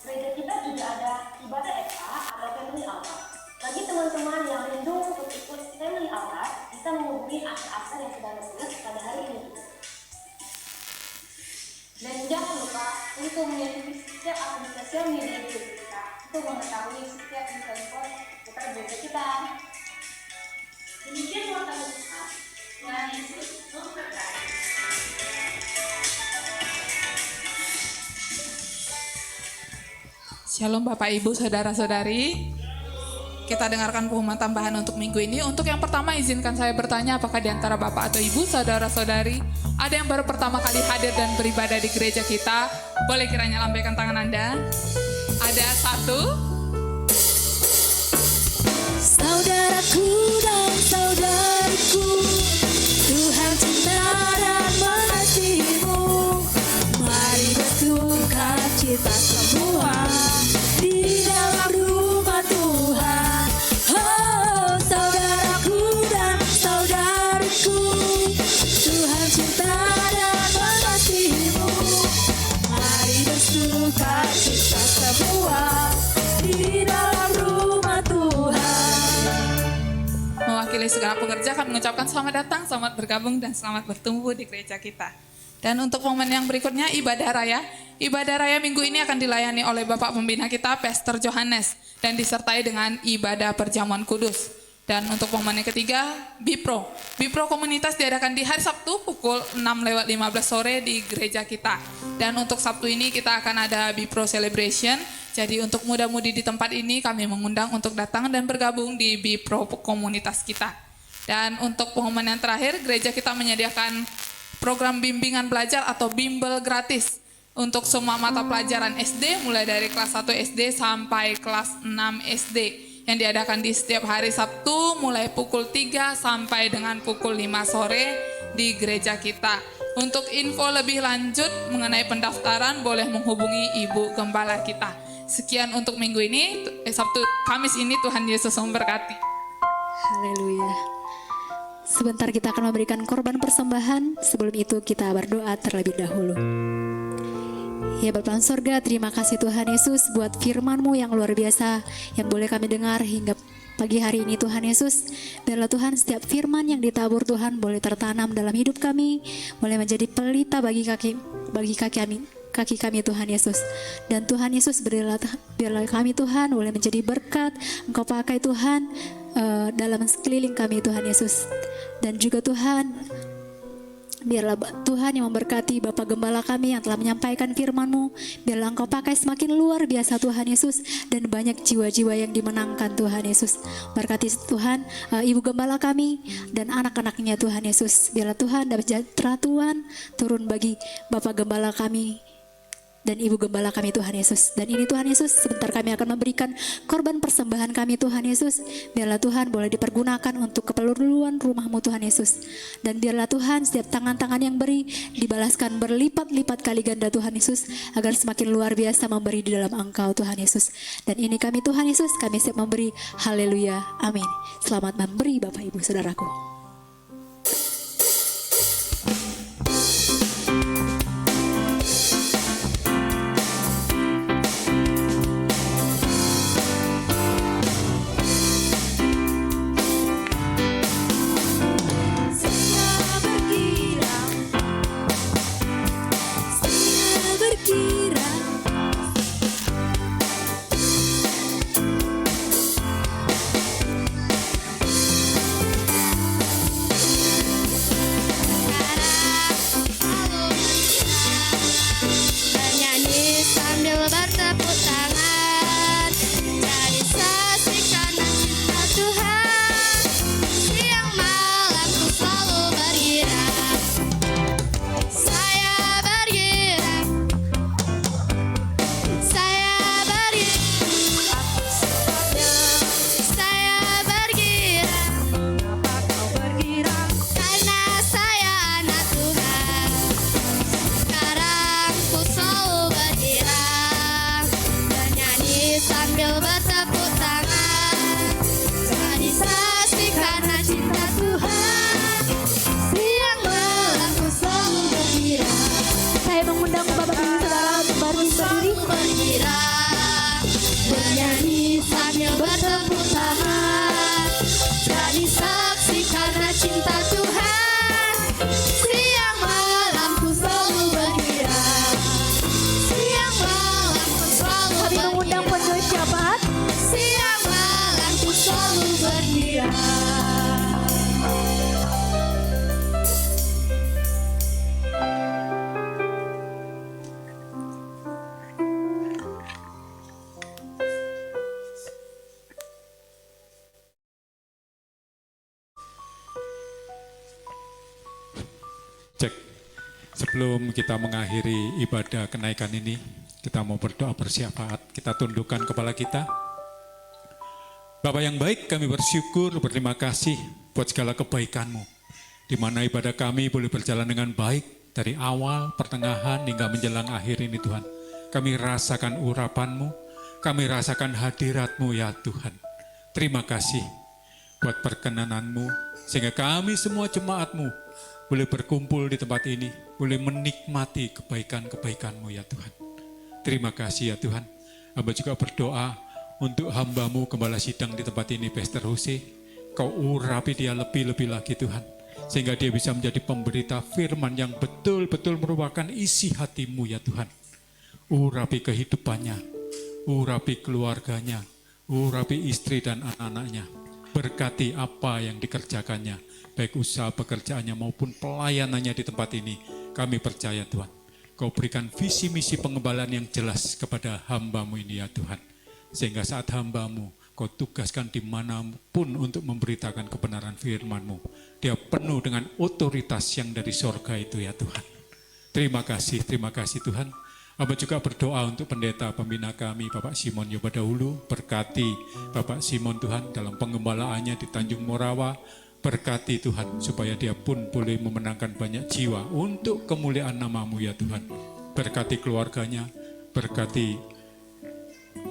Gereja kita juga ada ibadah EPA atau family altar. Bagi teman-teman yang rindu untuk ikut family altar, bisa menghubungi akte-akte yang sudah tertulis pada hari ini. Dan jangan lupa untuk mengikuti setiap akun sosial media gereja kita untuk mengetahui setiap info seputar gereja kita. Demikian waktu kita, Tuhan Yesus memberkati. Shalom Bapak Ibu Saudara-saudari. Kita dengarkan pengumuman tambahan untuk minggu ini. Untuk yang pertama izinkan saya bertanya, apakah di antara Bapak atau Ibu Saudara-saudari ada yang baru pertama kali hadir dan beribadah di gereja kita? Boleh kiranya lambaikan tangan Anda. Ada satu. Saudaraku dan saudariku, Tuhan cinta dan mengasihimu. Mari bersuka cita semua di dalam rumah Tuhan. Oh, saudaraku dan saudariku, Tuhan cinta dan mengasihimu. Mari bersuka cita semua di dalam rumah Tuhan. Mewakili segala pekerja kami mengucapkan selamat datang, selamat bergabung, dan selamat bertumbuh di gereja kita. Dan untuk momen yang berikutnya, ibadah raya. Ibadah raya minggu ini akan dilayani oleh Bapak Pembina kita, Pastor Johannes, dan disertai dengan ibadah perjamuan kudus. Dan untuk momen yang ketiga, Bipro. Bipro komunitas diadakan di hari Sabtu pukul 6:15 sore di gereja kita. Dan untuk Sabtu ini kita akan ada Bipro Celebration. Jadi untuk muda-mudi di tempat ini kami mengundang untuk datang dan bergabung di Bipro komunitas kita. Dan untuk pengumuman yang terakhir, gereja kita menyediakan program bimbingan belajar atau bimbel gratis untuk semua mata pelajaran SD mulai dari kelas 1 SD sampai kelas 6 SD yang diadakan di setiap hari Sabtu mulai pukul 3 sampai dengan pukul 5 sore di gereja kita. Untuk info lebih lanjut mengenai pendaftaran boleh menghubungi Ibu Gembala kita. Sekian untuk minggu ini, Sabtu Kamis ini Tuhan Yesus memberkati. Haleluya. Sebentar kita akan memberikan korban persembahan. Sebelum itu kita berdoa terlebih dahulu. Ya Bapa Sorga, terima kasih Tuhan Yesus buat firman-Mu yang luar biasa yang boleh kami dengar hingga pagi hari ini Tuhan Yesus. Biarlah Tuhan setiap firman yang ditabur Tuhan boleh tertanam dalam hidup kami, boleh menjadi pelita bagi kaki kami Tuhan Yesus. Dan Tuhan Yesus biarlah kami Tuhan boleh menjadi berkat Engkau pakai Tuhan dalam sekeliling kami Tuhan Yesus. Dan juga Tuhan, biarlah Tuhan yang memberkati Bapak Gembala kami yang telah menyampaikan firman-Mu. Biarlah Engkau pakai semakin luar biasa Tuhan Yesus, dan banyak jiwa-jiwa yang dimenangkan Tuhan Yesus. Berkati Tuhan Ibu Gembala kami dan anak-anaknya Tuhan Yesus. Biarlah Tuhan dapat sejahtera Tuhan turun bagi Bapak Gembala kami dan Ibu Gembala kami Tuhan Yesus. Dan ini Tuhan Yesus, sebentar kami akan memberikan korban persembahan kami Tuhan Yesus. Biarlah Tuhan boleh dipergunakan untuk keperluan rumah-Mu Tuhan Yesus. Dan biarlah Tuhan setiap tangan-tangan yang beri dibalaskan berlipat-lipat kali ganda Tuhan Yesus, agar semakin luar biasa memberi di dalam Engkau Tuhan Yesus. Dan ini kami Tuhan Yesus, kami siap memberi. Haleluya, amin. Selamat memberi Bapak Ibu Saudaraku. Cek. Sebelum kita mengakhiri ibadah kenaikan ini, kita mau berdoa bersyafaat. Kita tundukkan kepala kita. Bapa yang baik, kami bersyukur, berterima kasih buat segala kebaikan-Mu. Di mana ibadah kami boleh berjalan dengan baik dari awal, pertengahan, hingga menjelang akhir ini Tuhan. Kami rasakan urapan-Mu, kami rasakan hadirat-Mu ya Tuhan. Terima kasih buat perkenanan-Mu, sehingga kami semua jemaat-Mu boleh berkumpul di tempat ini, boleh menikmati kebaikan-kebaikan-Mu ya Tuhan. Terima kasih ya Tuhan. Hamba juga berdoa untuk hamba-Mu Gembala Sidang di tempat ini, Pastor Jose. Kau urapi dia lebih-lebih lagi Tuhan, sehingga dia bisa menjadi pemberita firman yang betul-betul merupakan isi hati-Mu ya Tuhan. Urapi kehidupannya, urapi keluarganya, urapi istri dan anak-anaknya. Berkati apa yang dikerjakannya, baik usaha pekerjaannya maupun pelayanannya di tempat ini. Kami percaya Tuhan, Kau berikan visi misi pengembalaan yang jelas kepada hamba-Mu ini ya Tuhan. Sehingga saat hamba-Mu Kau tugaskan dimanapun untuk memberitakan kebenaran firman-Mu, dia penuh dengan otoritas yang dari sorga itu ya Tuhan. Terima kasih Tuhan. Hamba juga berdoa untuk pendeta pembina kami, Bapak Simon Yobadahulu. Berkati Bapak Simon Tuhan dalam pengembalaannya di Tanjung Morawa. Berkati Tuhan supaya dia pun boleh memenangkan banyak jiwa untuk kemuliaan nama-Mu ya Tuhan. Berkati keluarganya, berkati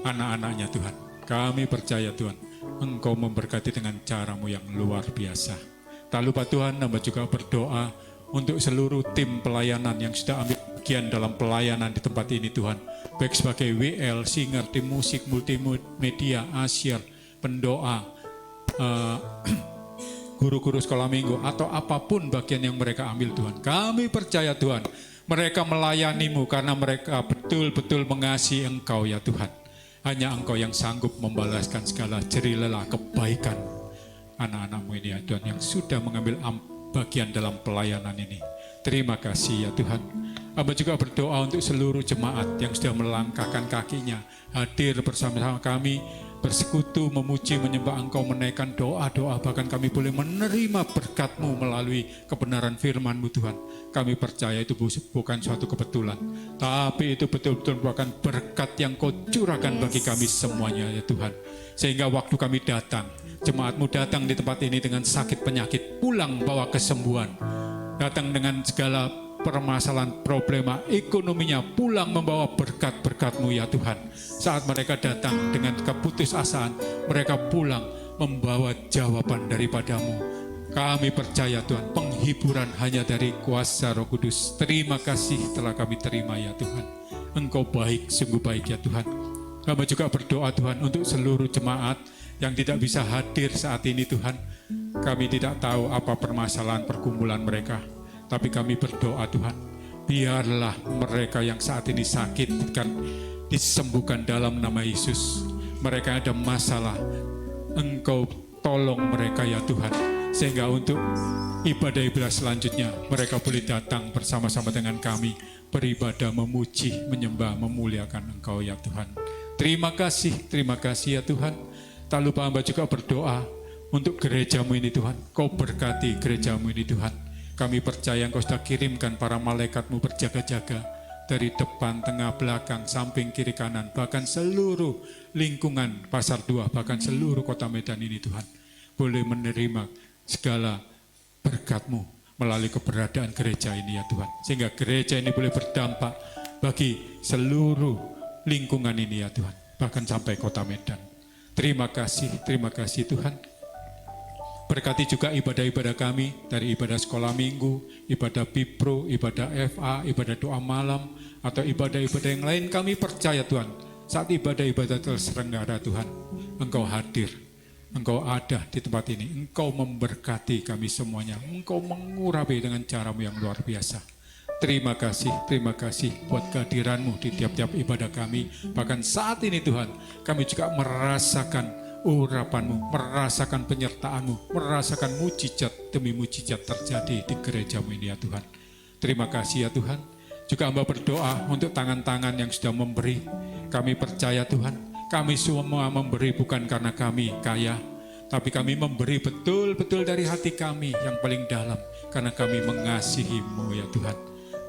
anak-anaknya Tuhan. Kami percaya Tuhan, Engkau memberkati dengan cara-Mu yang luar biasa. Tak lupa Tuhan, hamba juga berdoa untuk seluruh tim pelayanan yang sudah ambil bagian dalam pelayanan di tempat ini Tuhan. Baik sebagai WL, singer, tim musik, multimedia, asyir, pendoa, guru-guru sekolah minggu, atau apapun bagian yang mereka ambil Tuhan. Kami percaya Tuhan, mereka melayani-Mu karena mereka betul-betul mengasihi Engkau ya Tuhan. Hanya Engkau yang sanggup membalaskan segala jerih lelah kebaikan anak-anak-Mu ini ya Tuhan, yang sudah mengambil bagian dalam pelayanan ini. Terima kasih ya Tuhan. Hamba juga berdoa untuk seluruh jemaat yang sudah melangkahkan kakinya, hadir bersama-sama kami, bersekutu, memuji, menyembah Engkau, menaikkan doa-doa, bahkan kami boleh menerima berkat-Mu melalui kebenaran firman-Mu Tuhan. Kami percaya itu bukan suatu kebetulan, tapi itu betul-betul merupakan berkat yang Kau curahkan bagi kami semuanya ya Tuhan. Sehingga waktu kami datang, jemaat-Mu datang di tempat ini dengan sakit penyakit, pulang bawa kesembuhan. Datang dengan segala permasalahan, problema ekonominya, pulang membawa berkat-berkat-Mu ya Tuhan. Saat mereka datang dengan keputusasaan, mereka pulang membawa jawaban daripada-Mu. Kami percaya Tuhan, penghiburan hanya dari kuasa Roh Kudus. Terima kasih telah kami terima ya Tuhan. Engkau baik, sungguh baik ya Tuhan. Kami juga berdoa Tuhan untuk seluruh jemaat yang tidak bisa hadir saat ini Tuhan. Kami tidak tahu apa permasalahan pergumulan mereka, tapi kami berdoa Tuhan, biarlah mereka yang saat ini sakit disembuhkan dalam nama Yesus. Mereka ada masalah, Engkau tolong mereka ya Tuhan, sehingga untuk ibadah-ibadah selanjutnya mereka boleh datang bersama-sama dengan kami, beribadah, memuji, menyembah, memuliakan Engkau ya Tuhan. Terima kasih ya Tuhan. Tak lupa hamba juga berdoa untuk gereja-Mu ini Tuhan. Kau berkati gereja-Mu ini Tuhan. Kami percaya Engkau sudah kirimkan para malaikat-Mu berjaga-jaga dari depan, tengah, belakang, samping, kiri, kanan, bahkan seluruh lingkungan Pasar 2, bahkan seluruh kota Medan ini Tuhan. Boleh menerima segala berkat-Mu melalui keberadaan gereja ini ya Tuhan. Sehingga gereja ini boleh berdampak bagi seluruh lingkungan ini ya Tuhan. Bahkan sampai kota Medan. Terima kasih Tuhan. Berkati juga ibadah-ibadah kami, dari ibadah sekolah minggu, ibadah Bipro, ibadah FA, ibadah doa malam, atau ibadah-ibadah yang lain. Kami percaya Tuhan, saat ibadah-ibadah terselenggara Tuhan, Engkau hadir, Engkau ada di tempat ini, Engkau memberkati kami semuanya, Engkau mengurapi dengan cara-Mu yang luar biasa. Terima kasih buat kehadiran-Mu di tiap-tiap ibadah kami. Bahkan saat ini Tuhan, kami juga merasakan urapan-Mu, merasakan penyertaan-Mu, merasakan mujizat demi mujizat terjadi di gereja-Mu ini ya Tuhan. Terima kasih ya Tuhan. Juga hamba berdoa untuk tangan-tangan yang sudah memberi. Kami percaya Tuhan, kami semua memberi bukan karena kami kaya, Tapi kami memberi betul-betul dari hati kami yang paling dalam. Karena kami mengasihi-Mu ya Tuhan.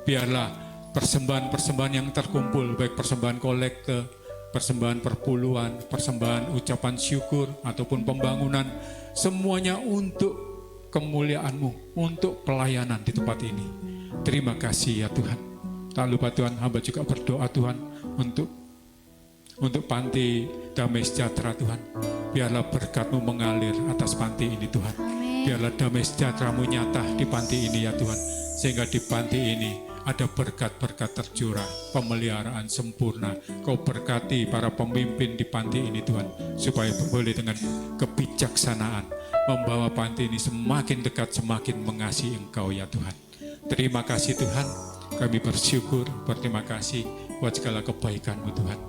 Biarlah persembahan-persembahan yang terkumpul, baik persembahan kolekte, persembahan perpuluhan, persembahan ucapan syukur, ataupun pembangunan, semuanya untuk kemuliaan-Mu, untuk pelayanan di tempat ini. Terima kasih ya Tuhan. Tak lupa Tuhan, hamba juga berdoa Tuhan untuk panti damai sejahtera Tuhan. Biarlah berkat-Mu mengalir atas panti ini Tuhan. Biarlah damai sejahtera-Mu nyata di panti ini ya Tuhan. Sehingga di panti ini ada berkat-berkat tercurah, pemeliharaan sempurna. Kau berkati para pemimpin di panti ini Tuhan. Supaya boleh dengan kebijaksanaan membawa panti ini semakin dekat, semakin mengasihi Engkau ya Tuhan. Terima kasih Tuhan. Kami bersyukur, berterima kasih buat segala kebaikan-Mu Tuhan.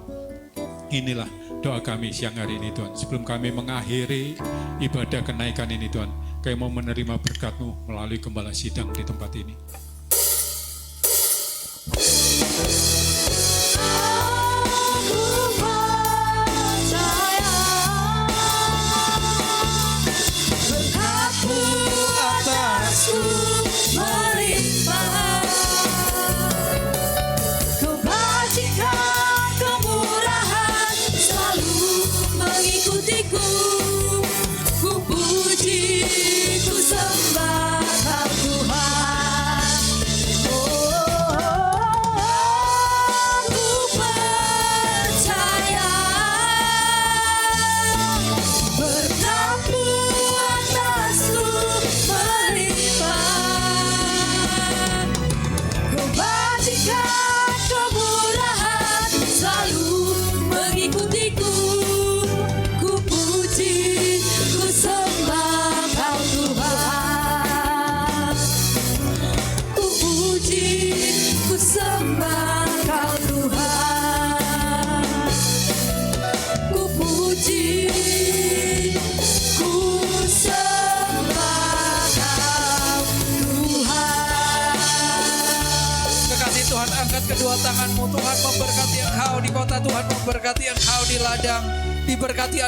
Inilah doa kami siang hari ini Tuhan. Sebelum kami mengakhiri ibadah kenaikan ini Tuhan, kami mau menerima berkat-Mu melalui gembala sidang di tempat ini. Kedua tanganmu Tuhan memberkati engkau di kota, Tuhan memberkati engkau di ladang, diberkati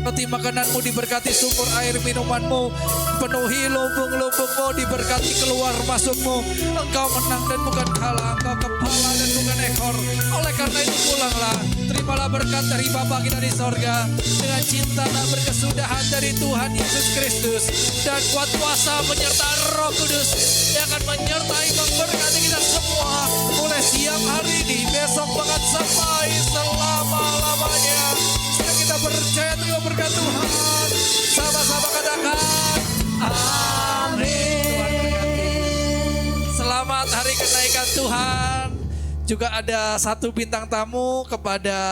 roti makananmu, diberkati sumber air minumanmu, penuhi lumbung-lumbungmu, diberkati keluar masukmu. Engkau menang dan bukan kalah, engkau kepala dan bukan ekor. Oleh karena itu pulanglah, terimalah berkat dari Bapa kita di sorga dengan cinta tak berkesudahan dari Tuhan Yesus Kristus dan kuat kuasa menyertai Roh Kudus yang akan menyertai memberkati kita semua mulai siang hari ini, besok bahkan sampai selama-lamanya. Sehingga kita percaya terima berkat Tuhan. Sama-sama katakan amin. Selamat hari kenaikan Tuhan. Juga ada satu bintang tamu kepada